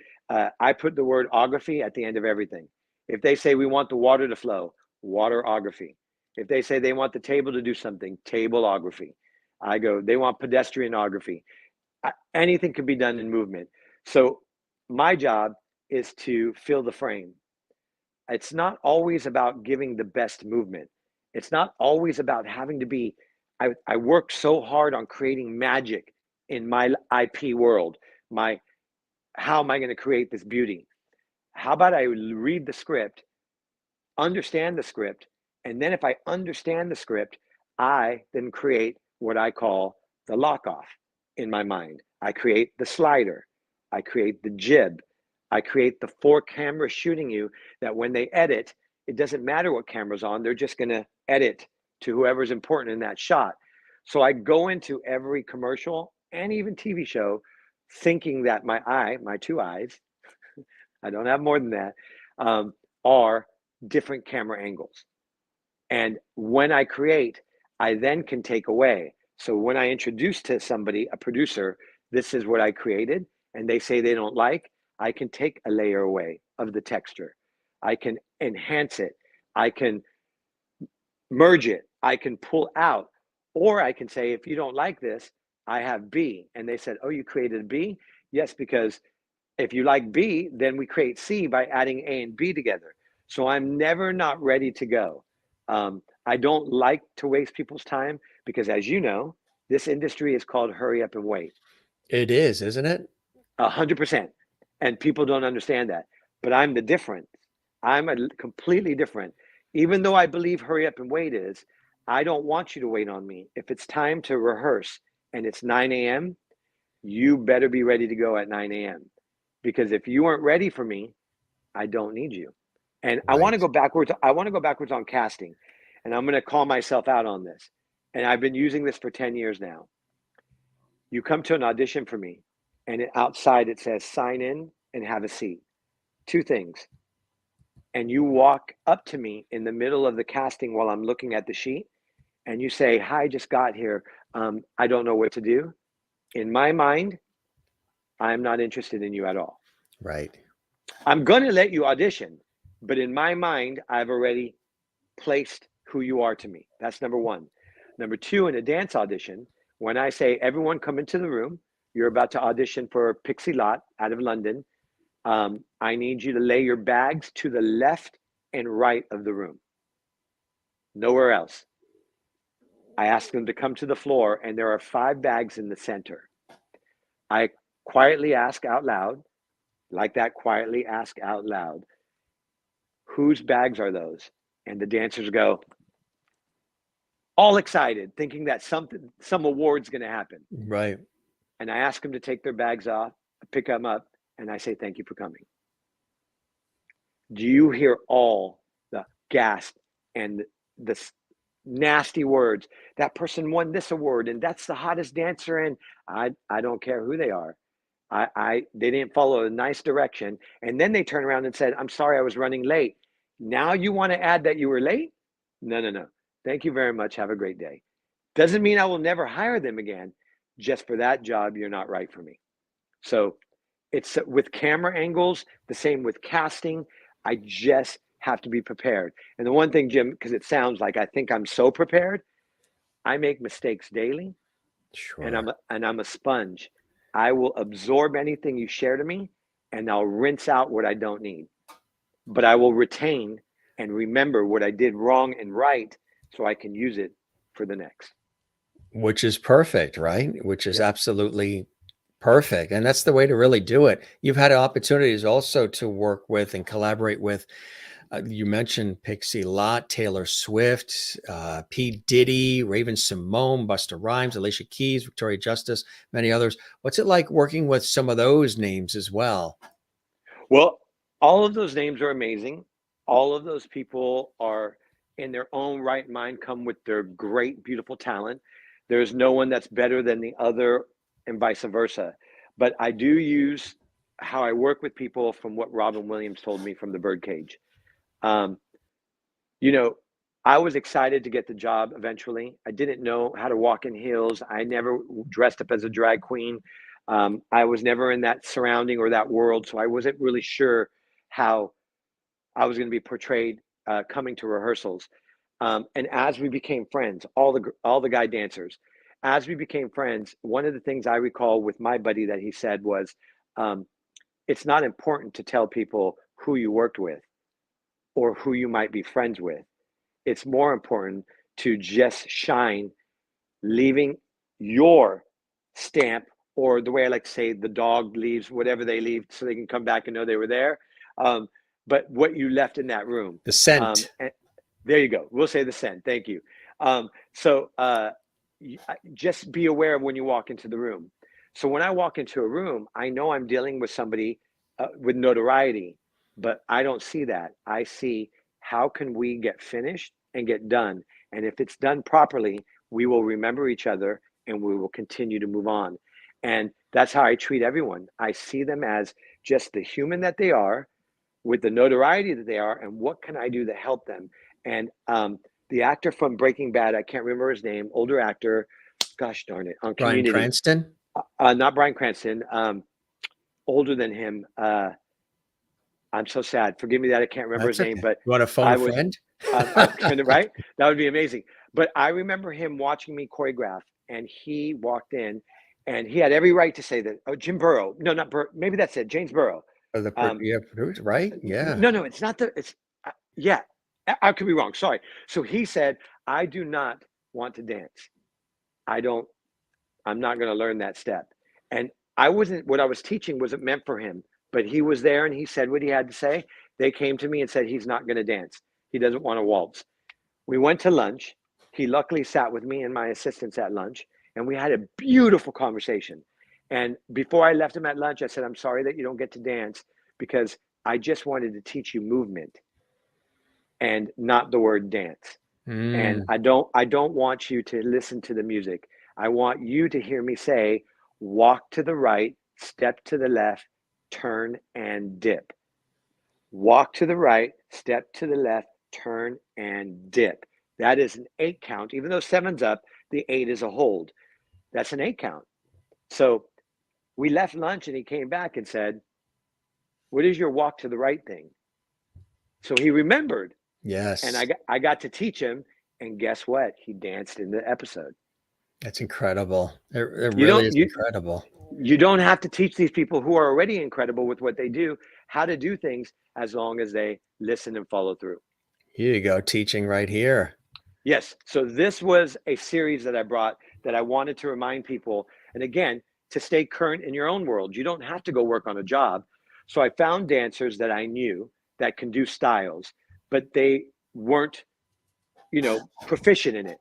S2: I put the word ography at the end of everything. If they say we want the water to flow, waterography. If they say they want the table to do something, tableography. I go, they want pedestrianography. Anything can be done in movement. So my job is to fill the frame. It's not always about giving the best movement. It's not always about having to be. I work so hard on creating magic in my IP world. How am I going to create this beauty? How about I read the script, understand the script, and then if I understand the script, I then create what I call the lock off in my mind. I create the slider, I create the jib, I create the four cameras shooting you, that when they edit, it doesn't matter what camera's on, they're just going to edit to whoever's important in that shot. So I go into every commercial and even TV show thinking that my two eyes, I don't have more than that, are different camera angles. And when I create, I then can take away. So when I introduce to somebody, a producer, this is what I created, and they say they don't like, I can take a layer away of the texture. I can enhance it. I can merge it. I can pull out. Or I can say, if you don't like this, I have B. And they said, oh, you created B? Yes, because if you like B, then we create C by adding A and B together. So I'm never not ready to go. I don't like to waste people's time because, as you know, this industry is called hurry up and wait.
S1: It is, isn't it?
S2: 100%. And people don't understand that. But I'm the different. I'm completely different. Even though I believe hurry up and wait is, I don't want you to wait on me. If it's time to rehearse and it's 9 a.m., you better be ready to go at 9 a.m. Because if you weren't ready for me, I don't need you. And I want to
S1: Right.
S2: go backwards. I want to go backwards on casting. And I'm going to call myself out on this. And I've been using this for 10 years now. You come to an audition for me, and outside it says sign in and have a seat. Two things. And you walk up to me in the middle of the casting while I'm looking at the sheet, and you say, "Hi, just got here. I don't know what to do." In my mind, I'm not interested in you at all.
S1: Right.
S2: I'm going to let you audition, but in my mind, I've already placed who you are to me. That's number one. Number two, in a dance audition, when I say, everyone come into the room, you're about to audition for Pixie Lot out of London. I need you to lay your bags to the left and right of the room, nowhere else. I ask them to come to the floor, and there are 5 bags in the center. I quietly ask out loud, like that, quietly ask out loud, whose bags are those? And the dancers go, all excited, thinking that some award's going to happen.
S1: Right.
S2: And I ask them to take their bags off, pick them up, and I say, thank you for coming. Do you hear all the gasp and the nasty words? That person won this award, and that's the hottest dancer, and I don't care who they are. They didn't follow a nice direction. And then they turn around and said, I'm sorry, I was running late. Now you want to add that you were late? No. Thank you very much. Have a great day. Doesn't mean I will never hire them again. Just for that job, you're not right for me. So it's with camera angles, the same with casting. I just have to be prepared. And the one thing, Jim, because it sounds like I think I'm so prepared, I make mistakes daily, and
S1: Sure.
S2: I'm a sponge. I will absorb anything you share to me, and I'll rinse out what I don't need. But I will retain and remember what I did wrong and right, so I can use it for the next.
S1: Which is perfect, right? Which is
S2: Yeah.
S1: absolutely perfect. And that's the way to really do it. You've had opportunities also to work with and collaborate with. You mentioned Pixie Lott, Taylor Swift, P. Diddy, Raven Simone, Busta Rhymes, Alicia Keys, Victoria Justice, many others. What's it like working with some of those names as well?
S2: Well, all of those names are amazing. All of those people are in their own right mind, come with their great, beautiful talent. There's no one that's better than the other, and vice versa. But I do use how I work with people from what Robin Williams told me from the Birdcage. Um, you know, I was excited to get the job eventually. I didn't know how to walk in heels. I never dressed up as a drag queen. I was never in that surrounding or that world, so I wasn't really sure how I was going to be portrayed coming to rehearsals. And as we became friends, all the guy dancers, as we became friends, one of the things I recall with my buddy that he said was, um, "It's not important to tell people who you worked with or who you might be friends with. It's more important to just shine, leaving your stamp, or the way I like to say, the dog leaves whatever they leave so they can come back and know they were there. Um, but what you left in that room.
S1: The
S2: Um,
S1: scent.
S2: and there you go. We'll say the scent. Thank you. So just be aware of when you walk into the room. So when I walk into a room, I know I'm dealing with somebody with notoriety, but I don't see that. I see, how can we get finished and get done? And if it's done properly, we will remember each other and we will continue to move on. And that's how I treat everyone. I see them as just the human that they are, with the notoriety that they are, and what can I do to help them? And the actor from Breaking Bad, I can't remember his name, older actor, gosh darn it, on
S1: Bryan
S2: Community,
S1: Cranston?
S2: not Bryan Cranston, older than him. I'm so sad. Forgive me that I can't remember his
S1: That's
S2: name,
S1: okay.
S2: but
S1: You want to phone
S2: I
S1: a
S2: was,
S1: friend?
S2: I'm kind of right. That would be amazing. But I remember him watching me choreograph, and he walked in, and he had every right to say that. Oh, Jim Burrow. No, not Burrow. Maybe that's it. James Burrow.
S1: Or yeah, producer, right? Yeah.
S2: No, it's not the. It's yeah. I could be wrong. Sorry. So he said, "I do not want to dance. I don't. I'm not going to learn that step." And I wasn't. What I was teaching wasn't meant for him. But he was there, and he said what he had to say. They came to me and said he's not going to dance. He doesn't want to waltz. We went to lunch. He luckily sat with me and my assistants at lunch, and we had a beautiful conversation. And before I left him at lunch, I said, I'm sorry that you don't get to dance because I just wanted to teach you movement and not the word dance. And
S1: Mm.
S2: I don't want you to listen to the music. I want you to hear me say, walk to the right, step to the left, turn and dip. Walk to the right, step to the left, turn and dip. That is an 8 count. Even though 7's up, the 8 is a hold. That's an 8 count. So we left lunch and he came back and said, what is your walk to the right thing? So he remembered, and
S1: Yes.
S2: I got to teach him. And guess what? He danced in the episode.
S1: That's incredible. It
S2: You
S1: really
S2: don't
S1: is incredible.
S2: you don't have to teach these people who are already incredible with what they do how to do things as long as they listen and follow through.
S1: Here you go, teaching right here.
S2: Yes. So this was a series that I brought that I wanted to remind people. And again, to stay current in your own world, you don't have to go work on a job. So I found dancers that I knew that can do styles, but they weren't, proficient in it.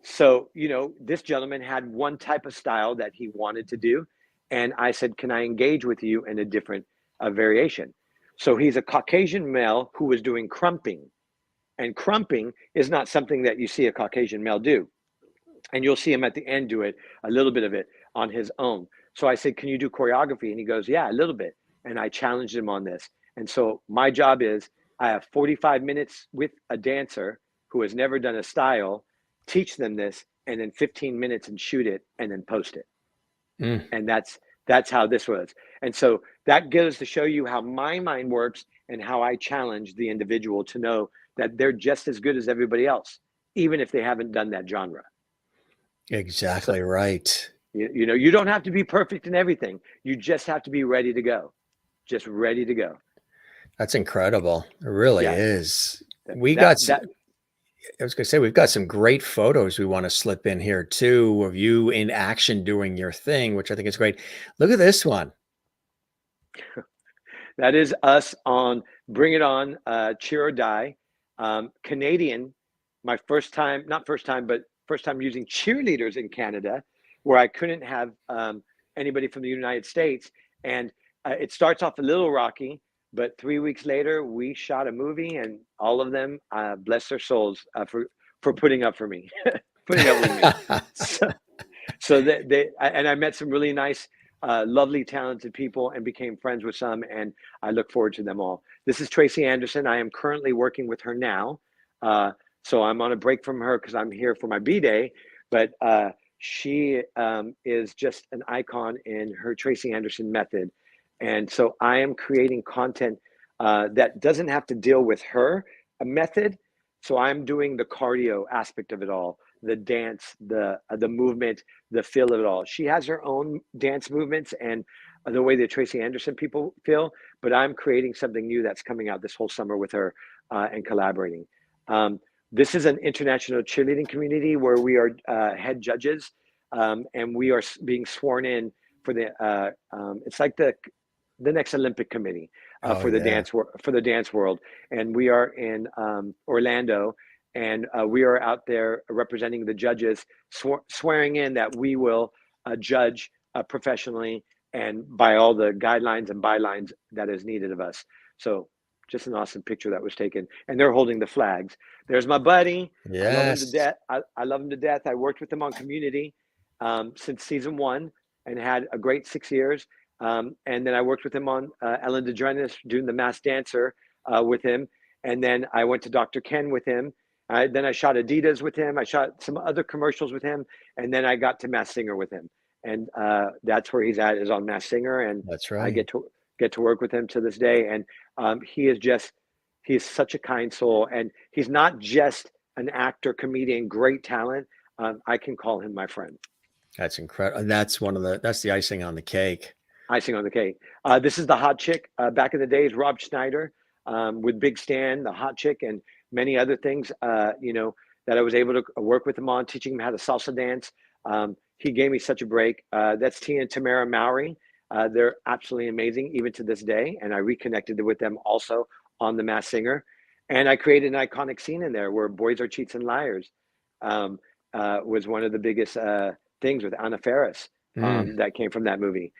S2: So, this gentleman had one type of style that he wanted to do. And I said, can I engage with you in a different variation? So he's a Caucasian male who was doing crumping. And crumping is not something that you see a Caucasian male do. And you'll see him at the end do it, a little bit of it on his own. So I said, can you do choreography? And he goes, yeah, a little bit. And I challenged him on this. And so my job is I have 45 minutes with a dancer who has never done a style, teach them this, and then 15 minutes and shoot it and then post it.
S1: Mm.
S2: And that's how this was. And so that goes to show you how my mind works and how I challenge the individual to know that they're just as good as everybody else, even if they haven't done that genre. So,
S1: Exactly right.
S2: you don't have to be perfect in everything. You just have to be ready to go. Just ready to go.
S1: That's incredible. It really
S2: Yeah.
S1: is.
S2: That
S1: We
S2: that,
S1: got
S2: that
S1: I was gonna say we've got some great photos we want to slip in here too of you in action doing your thing, which I think is great. Look at this one.
S2: that is us on Bring It On, Cheer or Die. Canadian, my first time, not first time, but first time using cheerleaders in Canada, where I couldn't have anybody from the United States. And it starts off a little rocky, but 3 weeks later, we shot a movie, and all of them, bless their souls, for putting up for me, putting up with me. So, so and I met some really nice, lovely, talented people and became friends with some, and I look forward to them all. This is Tracy Anderson. I am currently working with her now. So I'm on a break from her because I'm here for my B-Day, but she is just an icon in her Tracy Anderson method. And so I am creating content that doesn't have to deal with her method. So I'm doing the cardio aspect of it all, the dance, the movement, the feel of it all. She has her own dance movements and the way that Tracy Anderson people feel, but I'm creating something new that's coming out this whole summer with her and collaborating. This is an international cheerleading community where we are head judges, and we are being sworn in for it's like the next Olympic committee
S1: Oh
S2: for the
S1: yeah.
S2: dance world, and we are in Orlando, and we are out there representing the judges, swearing in that we will judge professionally and by all the guidelines and bylines that is needed of us. So just an awesome picture that was taken, and they're holding the flags. There's my buddy. I love him to
S1: Yes.
S2: death. I love him to death. I worked with him on Community since season 1 and had a great 6 years. And then I worked with him on Ellen DeGeneres doing The Masked Dancer with him. And then I went to Dr. Ken with him. Then I shot Adidas with him. I shot some other commercials with him. And then I got to Masked Singer with him. And that's where he's at, is on Masked Singer. And
S1: That's
S2: I
S1: right.
S2: get to work with him to this day. And he is such a kind soul. And he's not just an actor, comedian, great talent. I can call him my friend.
S1: That's incredible. That's that's the icing on the cake.
S2: Icing on the cake. This is the hot chick. Back in the days, Rob Schneider with Big Stan, the hot chick, and many other things, that I was able to work with him on, teaching him how to salsa dance. He gave me such a break. That's Tia and Tamara Mowry. They're absolutely amazing, even to this day. And I reconnected with them also on The Masked Singer. And I created an iconic scene in there where boys are cheats and liars. Um, was one of the biggest things with Anna Faris
S1: Mm,
S2: that came from that movie.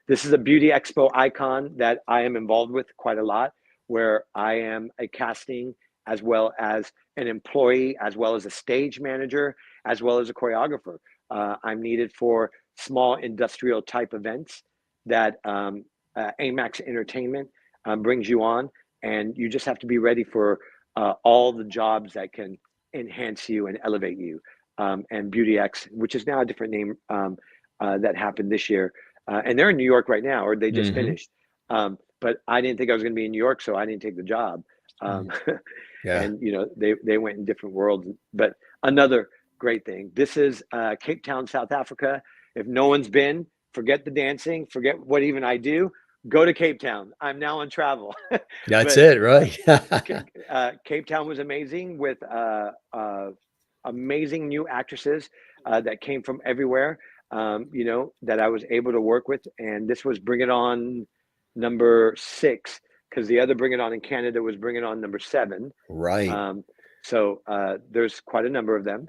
S2: This is a beauty expo icon that I am involved with quite a lot, where I am a casting as well as an employee, as well as a stage manager, as well as a choreographer. I'm needed for small industrial type events that Amax Entertainment brings you on, and you just have to be ready for all the jobs that can enhance you and elevate you. And Beauty X, which is now a different name, that happened this year, and they're in New York right now, or they just
S1: hmm.
S2: finished. But I didn't think I was going to be in New York, so I didn't take the job. Um,
S1: Yeah.
S2: and they went in different worlds. But another great thing. This is Cape Town, South Africa. If no one's been, forget the dancing, forget what even I do. Go to Cape Town. I'm now on travel,
S1: That's
S2: but
S1: it, right?
S2: Cape Town was amazing with amazing new actresses that came from everywhere. That I was able to work with, and this was Bring It On number 6, because the other Bring It On in Canada was Bring It On number 7.
S1: Right.
S2: Um, so there's quite a number of them.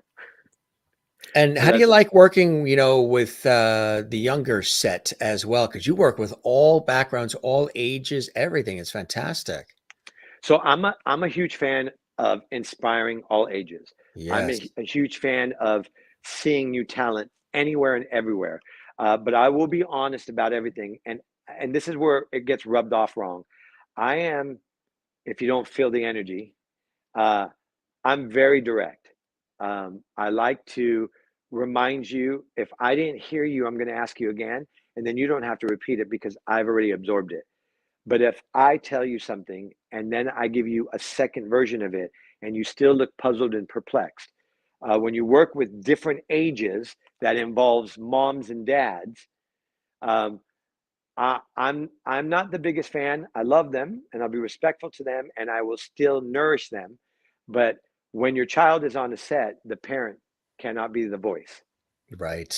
S1: And
S2: So
S1: how do you
S2: that's
S1: like working, with the younger set as well? Because you work with all backgrounds, all ages, everything. It's fantastic.
S2: So I'm a huge fan of inspiring all ages. I'm
S1: Yes.
S2: a huge fan of seeing new talent anywhere and everywhere. But I will be honest about everything, and this is where it gets rubbed off wrong. I am, if you don't feel the energy, uh, I'm very direct. I like to remind you, if I didn't hear you, I'm going to ask you again, and then you don't have to repeat it because I've already absorbed it. But if I tell you something and then I give you a second version of it and you still look puzzled and perplexed, when you work with different ages that involves moms and dads, um, I'm not the biggest fan. I love them and I'll be respectful to them and I will still nourish them. But when your child is on a set, the parent cannot be the voice,
S1: Right.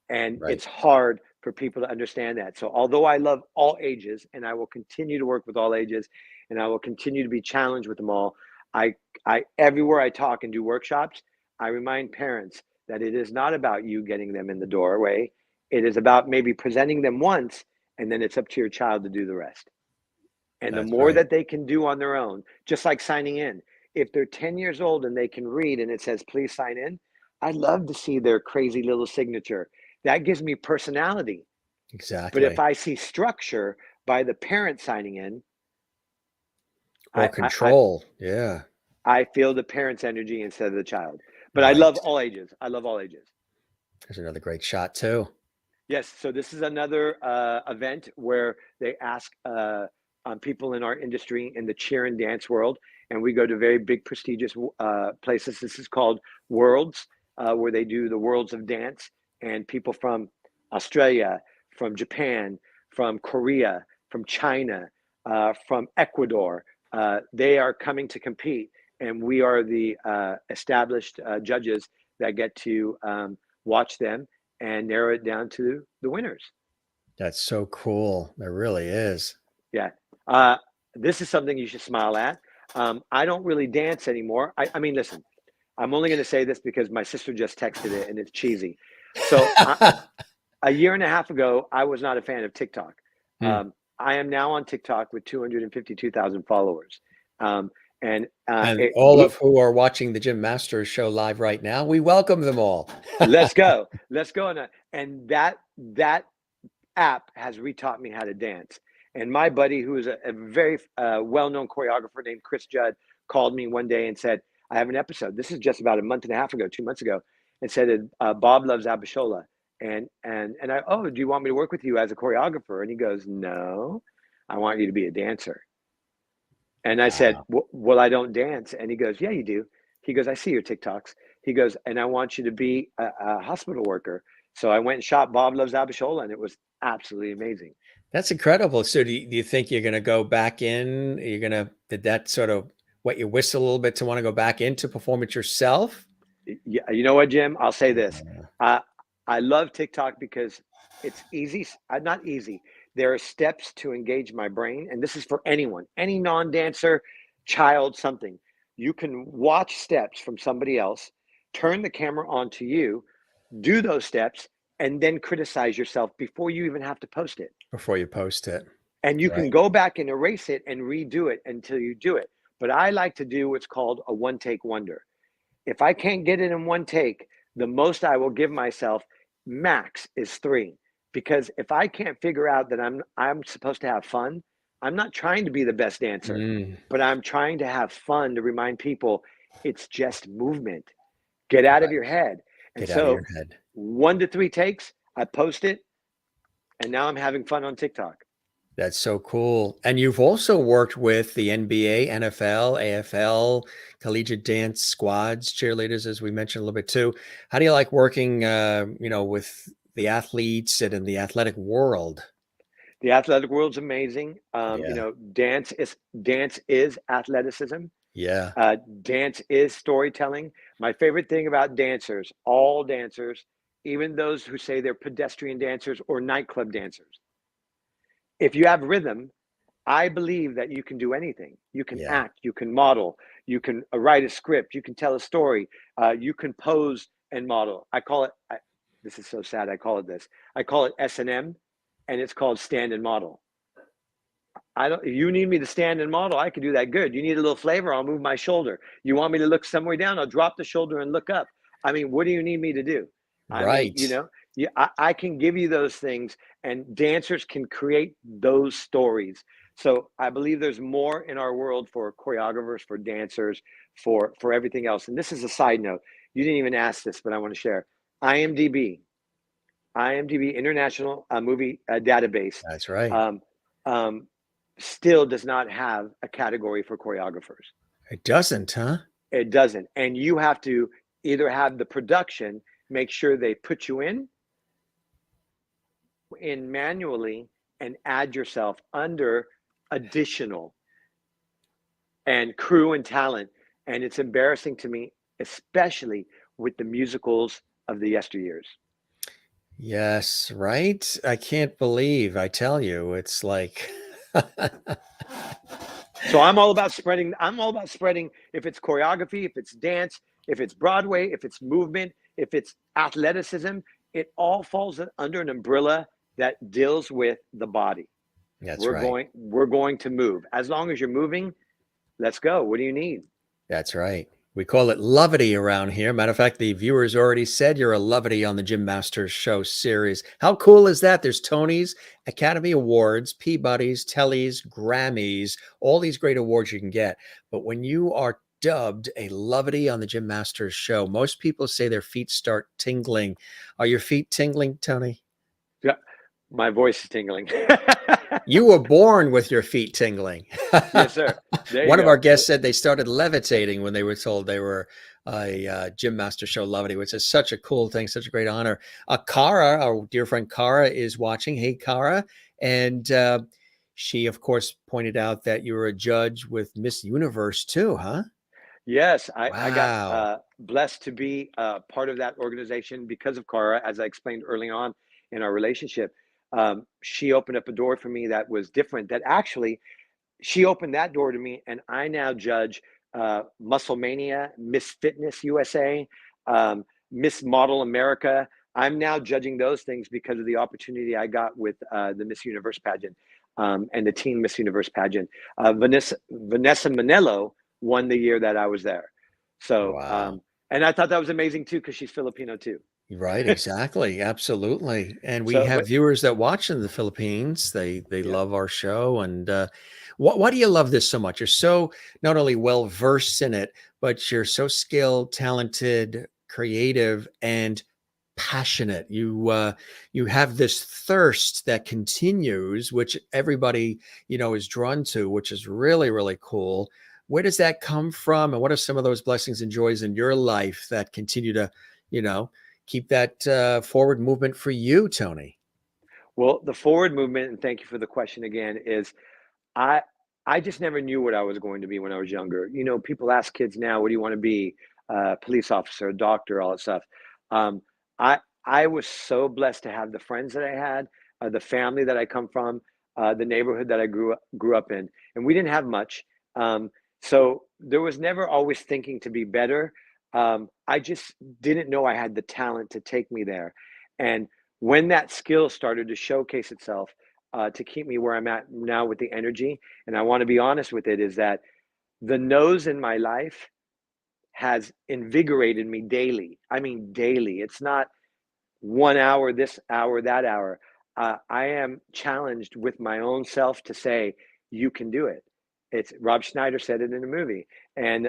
S2: and
S1: Right.
S2: it's hard for people to understand that. So although I love all ages and I will continue to work with all ages and I will continue to be challenged with them all, I I everywhere I talk and do workshops, I remind parents that it is not about you getting them in the doorway. It is about maybe presenting them once, and then it's up to your child to do the rest. And the
S1: That's
S2: more
S1: right.
S2: that they can do on their own, just like signing in, if they're 10 years old and they can read and it says, please sign in, I love to see their crazy little signature. That gives me personality. But if
S1: Exactly.
S2: I see structure by the parent signing in,
S1: Or
S2: I, I, I,
S1: control. Yeah.
S2: I feel the parent's energy instead of the child. But I love
S1: Right.
S2: all ages. I love all ages.
S1: There's another great shot too.
S2: Yes, so this is another event where they ask people in our industry in the cheer and dance world, and we go to very big, prestigious places. This is called Worlds, where they do the Worlds of Dance, and people from Australia, from Japan, from Korea, from China, from Ecuador, they are coming to compete, and we are the established judges that get to watch them and narrow it down to the winners.
S1: That's so cool. It really is.
S2: Yeah. Uh, this is something you should smile at. I don't really dance anymore. I mean, listen, I'm only going to say this because my sister just texted it and it's cheesy. So a year and a half ago, I was not a fan of TikTok.
S1: Mm.
S2: I am now on TikTok with 252,000 followers. And
S1: And
S2: it
S1: all
S2: blew.
S1: of who are watching the Jim Masters show live right now, we welcome them all.
S2: Let's go. Let's go. And that app has retaught me how to dance. And my buddy, who is a very well-known choreographer named Chris Judd, called me one day and said, "I have an episode. This is just about a month and a half ago, 2 months ago," and said, "Bob loves Abishola." And I, "Oh, do you want me to work with you as a choreographer?" And he goes, "No, I want you to be a dancer." And I said,
S1: Wow.
S2: "Well, I don't dance." And he goes, "Yeah, you do." He goes, "I see your TikToks." He goes, "And I want you to be a hospital worker." So I went and shot Bob Loves Abishola, and it was absolutely amazing.
S1: That's incredible. So do you think you're gonna go back in? Did that sort of wet your whistle a little bit to want to go back in to perform it yourself?
S2: Yeah, you know what, Jim? I'll say this.
S1: Yeah.
S2: Uh, I love TikTok because it's easy. Not easy. There are steps to engage my brain, and this is for anyone, any non-dancer. child something. You can watch steps from somebody else, turn the camera on to you, do those steps, and then criticize yourself before you even have to post it.
S1: Before you post it.
S2: And you can
S1: Right.
S2: go back and erase it and redo it until you do it. But I like to do what's called a one take wonder. If I can't get it in one take, the most I will give myself max is 3. Because if I can't figure out that I'm supposed to have fun, I'm not trying to be the best dancer,
S1: Mm,
S2: but I'm trying to have fun to remind people it's just movement. Get out of
S1: right.
S2: your head. And
S1: Get out of your
S2: so
S1: head.
S2: 1 to 3 takes, I post it, and now I'm having fun on TikTok.
S1: That's so cool. And you've also worked with the NBA, NFL, AFL, collegiate dance squads, cheerleaders, as we mentioned a little bit too. How do you like working, with the athletes and in the athletic world?
S2: The athletic world's amazing.
S1: Yeah.
S2: Dance is athleticism.
S1: Yeah.
S2: Dance is storytelling. My favorite thing about dancers, all dancers, even those who say they're pedestrian dancers or nightclub dancers, if you have rhythm, I believe that you can do anything. You can
S1: Yeah.
S2: act, you can model, you can write a script, you can tell a story, you can pose and model. I call it, this is so sad, I call it this. I call it S&M, and it's called stand and model. I don't. You need me to stand and model. I can do that good. You need a little flavor. I'll move my shoulder. You want me to look somewhere down? I'll drop the shoulder and look up. I mean, what do you need me to do? I mean,
S1: Right.
S2: yeah, I can give you those things, and dancers can create those stories. So I believe there's more in our world for choreographers, for dancers, for everything else. And this is a side note. You didn't even ask this, but I want to share. IMDb, IMDb International Movie Database.
S1: That's right.
S2: Um, um, Still does not have a category for choreographers.
S1: It doesn't, huh?
S2: It doesn't. And you have to either have the production make sure they put you in manually and add yourself under additional and crew and talent. And it's embarrassing to me, especially with the musicals of the yesteryears.
S1: Yes, right? I can't believe, I tell you, it's like
S2: So I'm all about spreading if it's choreography, if it's dance, if it's Broadway, if it's movement, if it's athleticism, it all falls under an umbrella that deals with the body.
S1: That's
S2: We're
S1: right.
S2: going we're going to move. As long as you're moving, let's go. What do you need?
S1: That's right. We call it lovety around here. Matter of fact, the viewers already said you're a lovety on the Jim Masters Show series. How cool is that? There's Tonys, Academy Awards, Peabodys, Tellys, Grammys, all these great awards you can get. But when you are dubbed a lovety on the Jim Masters Show, most people say their feet start tingling. Are your feet tingling, Tony?
S2: Yeah, my voice is tingling.
S1: You were born with your feet tingling.
S2: Yes, sir. There you
S1: One of our
S2: go.
S1: guests said they started levitating when they were told they were a Gym Master Show lovely, which is such a cool thing, such a great honor. Kara, our dear friend Kara, is watching. Hey, Kara. And she, of course, pointed out that you were a judge with Miss Universe too, huh?
S2: Yes, I got
S1: Wow.
S2: blessed to be part of that organization because of Cara, as I explained early on in our relationship. She opened up a door for me that was different, that actually she opened that door to me, and I now judge Muscle Mania, Miss Fitness USA, Miss Model America. I'm now judging those things because of the opportunity I got with the Miss Universe pageant and the Teen Miss Universe pageant. Vanessa Manello won the year that I was there. So,
S1: Wow.
S2: and I thought that was amazing too because she's Filipino too.
S1: Right, exactly. Absolutely. And we
S2: So,
S1: have
S2: but
S1: viewers that watch in the Philippines. They
S2: yeah.
S1: love our show. And why do you love this so much? You're so not only well versed in it, but you're so skilled, talented, creative, and passionate. You have this thirst that continues, which everybody, is drawn to, which is really, really cool. Where does that come from? And what are some of those blessings and joys in your life that continue to, you know, keep that forward movement for you, Tony?
S2: Well, the forward movement, and thank you for the question again, is I I just never knew what I was going to be when I was younger. People ask kids now, "What do you want to be?" Police officer, a doctor, all that stuff. Um, I was so blessed to have the friends that I had, the family that I come from, the neighborhood that I grew up in, and we didn't have much. Um, So there was never always thinking to be better. I just didn't know I had the talent to take me there. And when that skill started to showcase itself, to keep me where I'm at now with the energy, and I want to be honest with it, is that the no's in my life has invigorated me daily. I mean, daily. It's not 1 hour, this hour, that hour. I am challenged with my own self to say, you can do it. It's Rob Schneider said it in a movie. And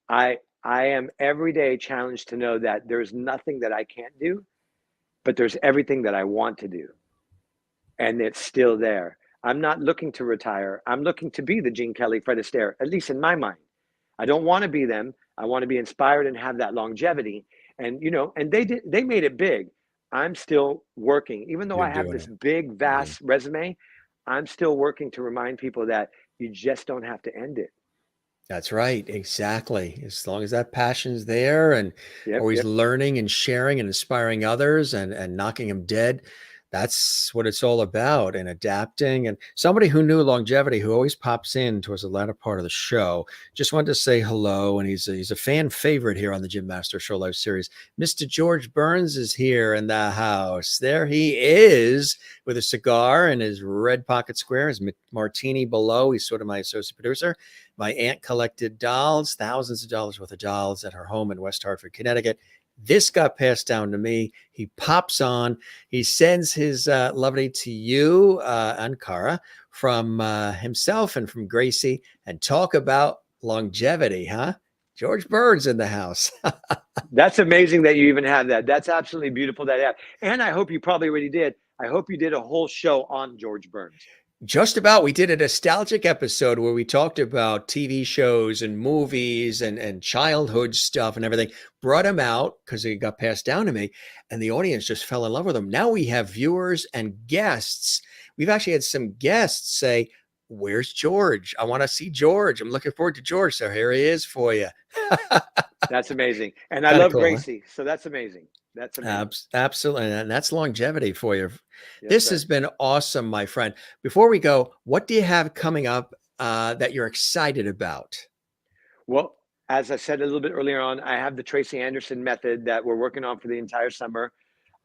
S2: I am every day challenged to know that there's nothing that I can't do, but there's everything that I want to do. And it's still there. I'm not looking to retire. I'm looking to be the Gene Kelly, Fred Astaire, at least in my mind. I don't want to be them. I want to be inspired and have that longevity. And and they made it big. I'm still working, even though
S1: You're
S2: I have
S1: doing
S2: this
S1: it.
S2: big,
S1: Yeah.
S2: vast resume. I'm still working to remind people that you just don't have to end it.
S1: That's right. Exactly. As long as that passion's there and
S2: Yep,
S1: always
S2: yep.
S1: learning and sharing and inspiring others and knocking them dead, that's what it's all about, and adapting. And somebody who knew longevity, who always pops in towards the latter part of the show, just wanted to say hello. And he's a fan favorite here on the Jim Master Show Live series. Mr. George Burns is here in the house. There he is with a cigar and his red pocket square, his martini below. He's sort of my associate producer. My aunt collected dolls, thousands of dollars worth of dolls at her home in West Hartford, Connecticut. This got passed down to me. He pops on. He sends his lovely to you, Ankara, from himself and from Gracie, and talk about longevity, huh? George Burns in the house.
S2: That's amazing that you even have that. That's absolutely beautiful that you have. And I hope you probably already did. I hope you did a whole show on George Burns.
S1: Just about. We did a nostalgic episode where we talked about TV shows and movies and childhood stuff and everything. Brought him out because he got passed down to me, and the audience just fell in love with him. Now we have viewers and guests. We've actually had some guests say, "Where's George? I want to see George. I'm looking forward to George." So here he is for you.
S2: That's amazing. And I
S1: Kind of
S2: love
S1: cool, huh?
S2: Gracie. So that's amazing. That's amazing.
S1: Absolutely. And that's longevity for you.
S2: Yes,
S1: This has
S2: sir.
S1: been awesome, my friend. Before we go, what do you have coming up that you're excited about?
S2: Well, as I said a little bit earlier on, I have the Tracy Anderson method that we're working on for the entire summer.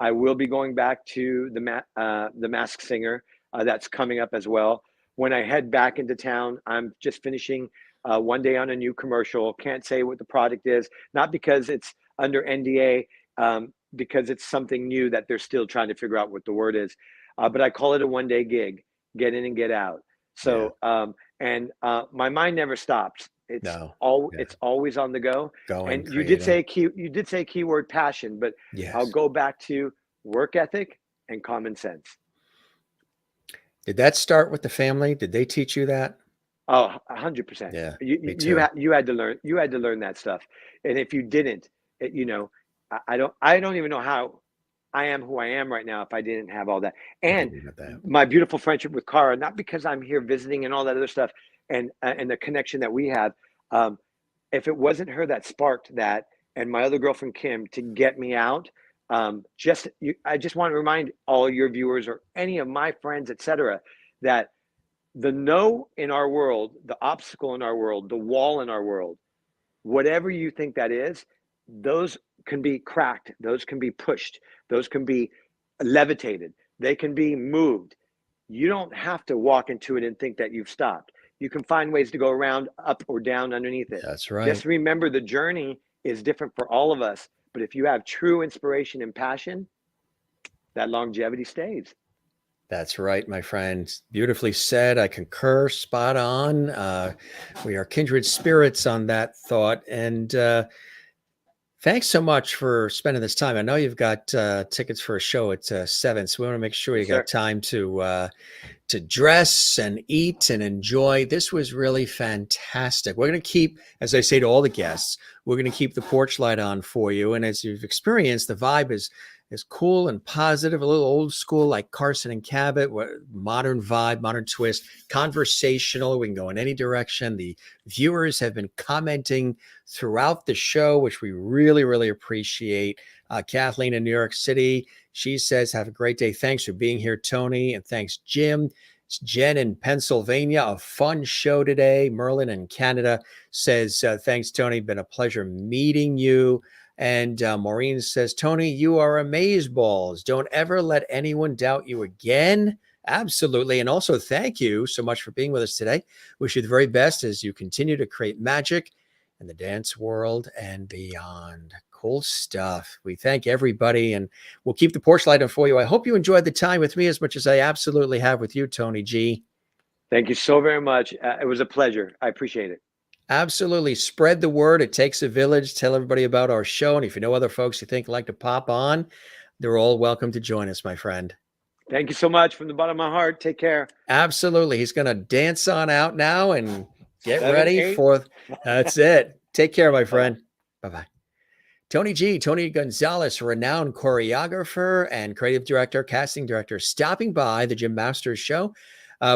S2: I will be going back to the Masked Singer, that's coming up as well. When I head back into town, I'm just finishing one day on a new commercial. Can't say what the product is, not because it's under NDA, because it's something new that they're still trying to figure out what the word is. But I call it a 1 day gig, get in and get out.
S1: Yeah.
S2: So, and my mind never stops.
S1: No. Yeah.
S2: It's always on the go.
S1: Going,
S2: And you did
S1: creating.
S2: say you did say keyword passion, but I'll
S1: Yes.
S2: go back to work ethic and common sense.
S1: Did that start with the family? Did they teach you that?
S2: Oh, 100%.
S1: Yeah,
S2: You
S1: me
S2: you
S1: too.
S2: had you had to learn that stuff. And if you didn't, I don't even know how I am who I am right now if I didn't have all that.
S1: I
S2: And
S1: didn't know that.
S2: my beautiful friendship with Cara, not because I'm here visiting and all that other stuff, and the connection that we have. Um, if it wasn't her that sparked that, and my other girlfriend Kim to get me out, I just want to remind all your viewers or any of my friends, etc., that the no in our world, the obstacle in our world, the wall in our world, whatever you think that is, those can be cracked, those can be pushed, those can be levitated, they can be moved. You don't have to walk into it and think that you've stopped. You can find ways to go around, up or down underneath it.
S1: That's right.
S2: Just remember the journey is different for all of us. But if you have true inspiration and passion, that longevity stays.
S1: That's right, my friend. Beautifully said. I concur. Spot on. We are kindred spirits on that thought. And thanks so much for spending this time. I know you've got tickets for a show at 7, so we want to make sure you
S2: Yes,
S1: got
S2: sir.
S1: time to dress and eat and enjoy. This was really fantastic. We're going to keep, as I say to all the guests, we're going to keep the porch light on for you. And as you've experienced, the vibe is cool and positive, a little old school like Carson and Cabot, modern vibe, modern twist, conversational. We can go in any direction. The viewers have been commenting throughout the show, which we really, really appreciate. Kathleen in New York City, she says, have a great day. Thanks for being here, Tony. And thanks, Jim. Jen in Pennsylvania, a fun show today. Merlin in Canada says, thanks, Tony. Been a pleasure meeting you. And Maureen says, Tony, you are amazeballs. Don't ever let anyone doubt you again. Absolutely. And also, thank you so much for being with us today. Wish you the very best as you continue to create magic in the dance world and beyond. Cool stuff. We thank everybody, and we'll keep the porch light on for you. I hope you enjoyed the time with me as much as I absolutely have with you, Tony G.
S2: Thank you so very much. It was a pleasure. I appreciate it.
S1: Absolutely. Spread the word. It takes a village. Tell everybody about our show. And if you know other folks you think like to pop on, they're all welcome to join us, my friend.
S2: Thank you so much from the bottom of my heart. Take care.
S1: Absolutely. He's going to dance on out now and get
S2: 7,
S1: ready
S2: 8.
S1: for, that's it. Take care, my friend. Bye-bye. Tony G, Tony Gonzalez, renowned choreographer and creative director, casting director, stopping by the Jim Masters show.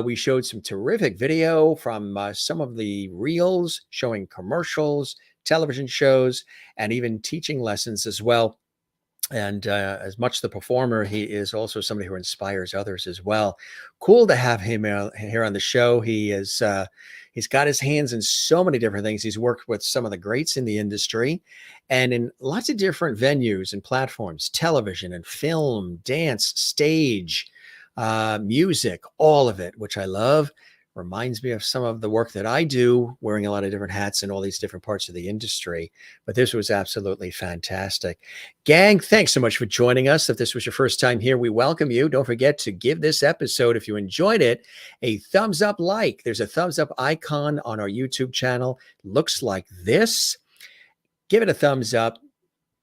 S1: We showed some terrific video from some of the reels showing commercials, television shows, and even teaching lessons as well. And as much the performer, he is also somebody who inspires others as well. Cool to have him here on the show. He's got his hands in so many different things. He's worked with some of the greats in the industry and in lots of different venues and platforms, television and film, dance, stage, music, all of it, which I love. Reminds me of some of the work that I do, wearing a lot of different hats in all these different parts of the industry. But this was absolutely fantastic. Gang, thanks so much for joining us. If this was your first time here, we welcome you. Don't forget to give this episode, if you enjoyed it, a thumbs up like. There's a thumbs up icon on our YouTube channel. Looks like this. Give it a thumbs up.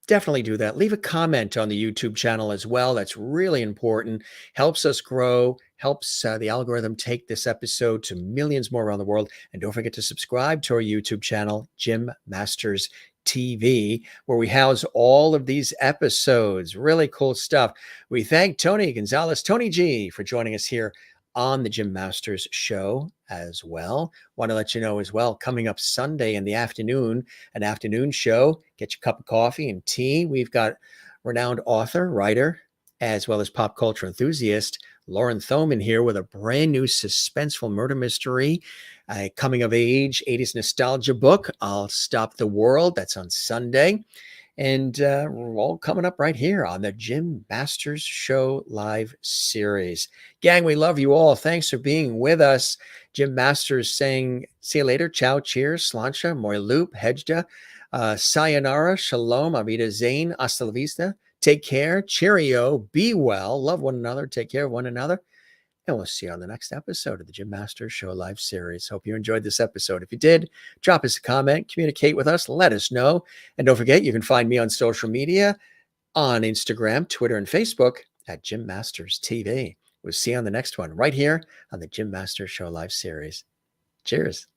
S1: Definitely do that. Leave a comment on the YouTube channel as well. That's really important. Helps us grow, helps the algorithm take this episode to millions more around the world. And don't forget to subscribe to our YouTube channel, Jim Masters TV, where we house all of these episodes. Really cool stuff. We thank Tony Gonzalez, Tony G, for joining us here on the Jim Masters show as well. Want to let you know as well, coming up Sunday in the afternoon, an afternoon show. Get your cup of coffee and tea. We've got renowned author, writer, as well as pop culture enthusiast Lauren Thoman here with a brand new suspenseful murder mystery, a coming of age 80s nostalgia book, I'll Stop the World. That's on Sunday. And we're all coming up right here on the Jim Masters Show live series. Gang, we love you all. Thanks for being with us. Jim Masters saying, see you later. Ciao, cheers, slancha, moy loop, hejda, sayonara, shalom, avida zain, hasta la vista. Take care, cheerio, be well, love one another, take care of one another. And we'll see you on the next episode of the Jim Masters Show live series. Hope you enjoyed this episode. If you did, drop us a comment, communicate with us, let us know. And don't forget, you can find me on social media on Instagram, Twitter, and Facebook at Jim Masters TV. We'll see you on the next one right here on the Jim Masters Show live series. Cheers.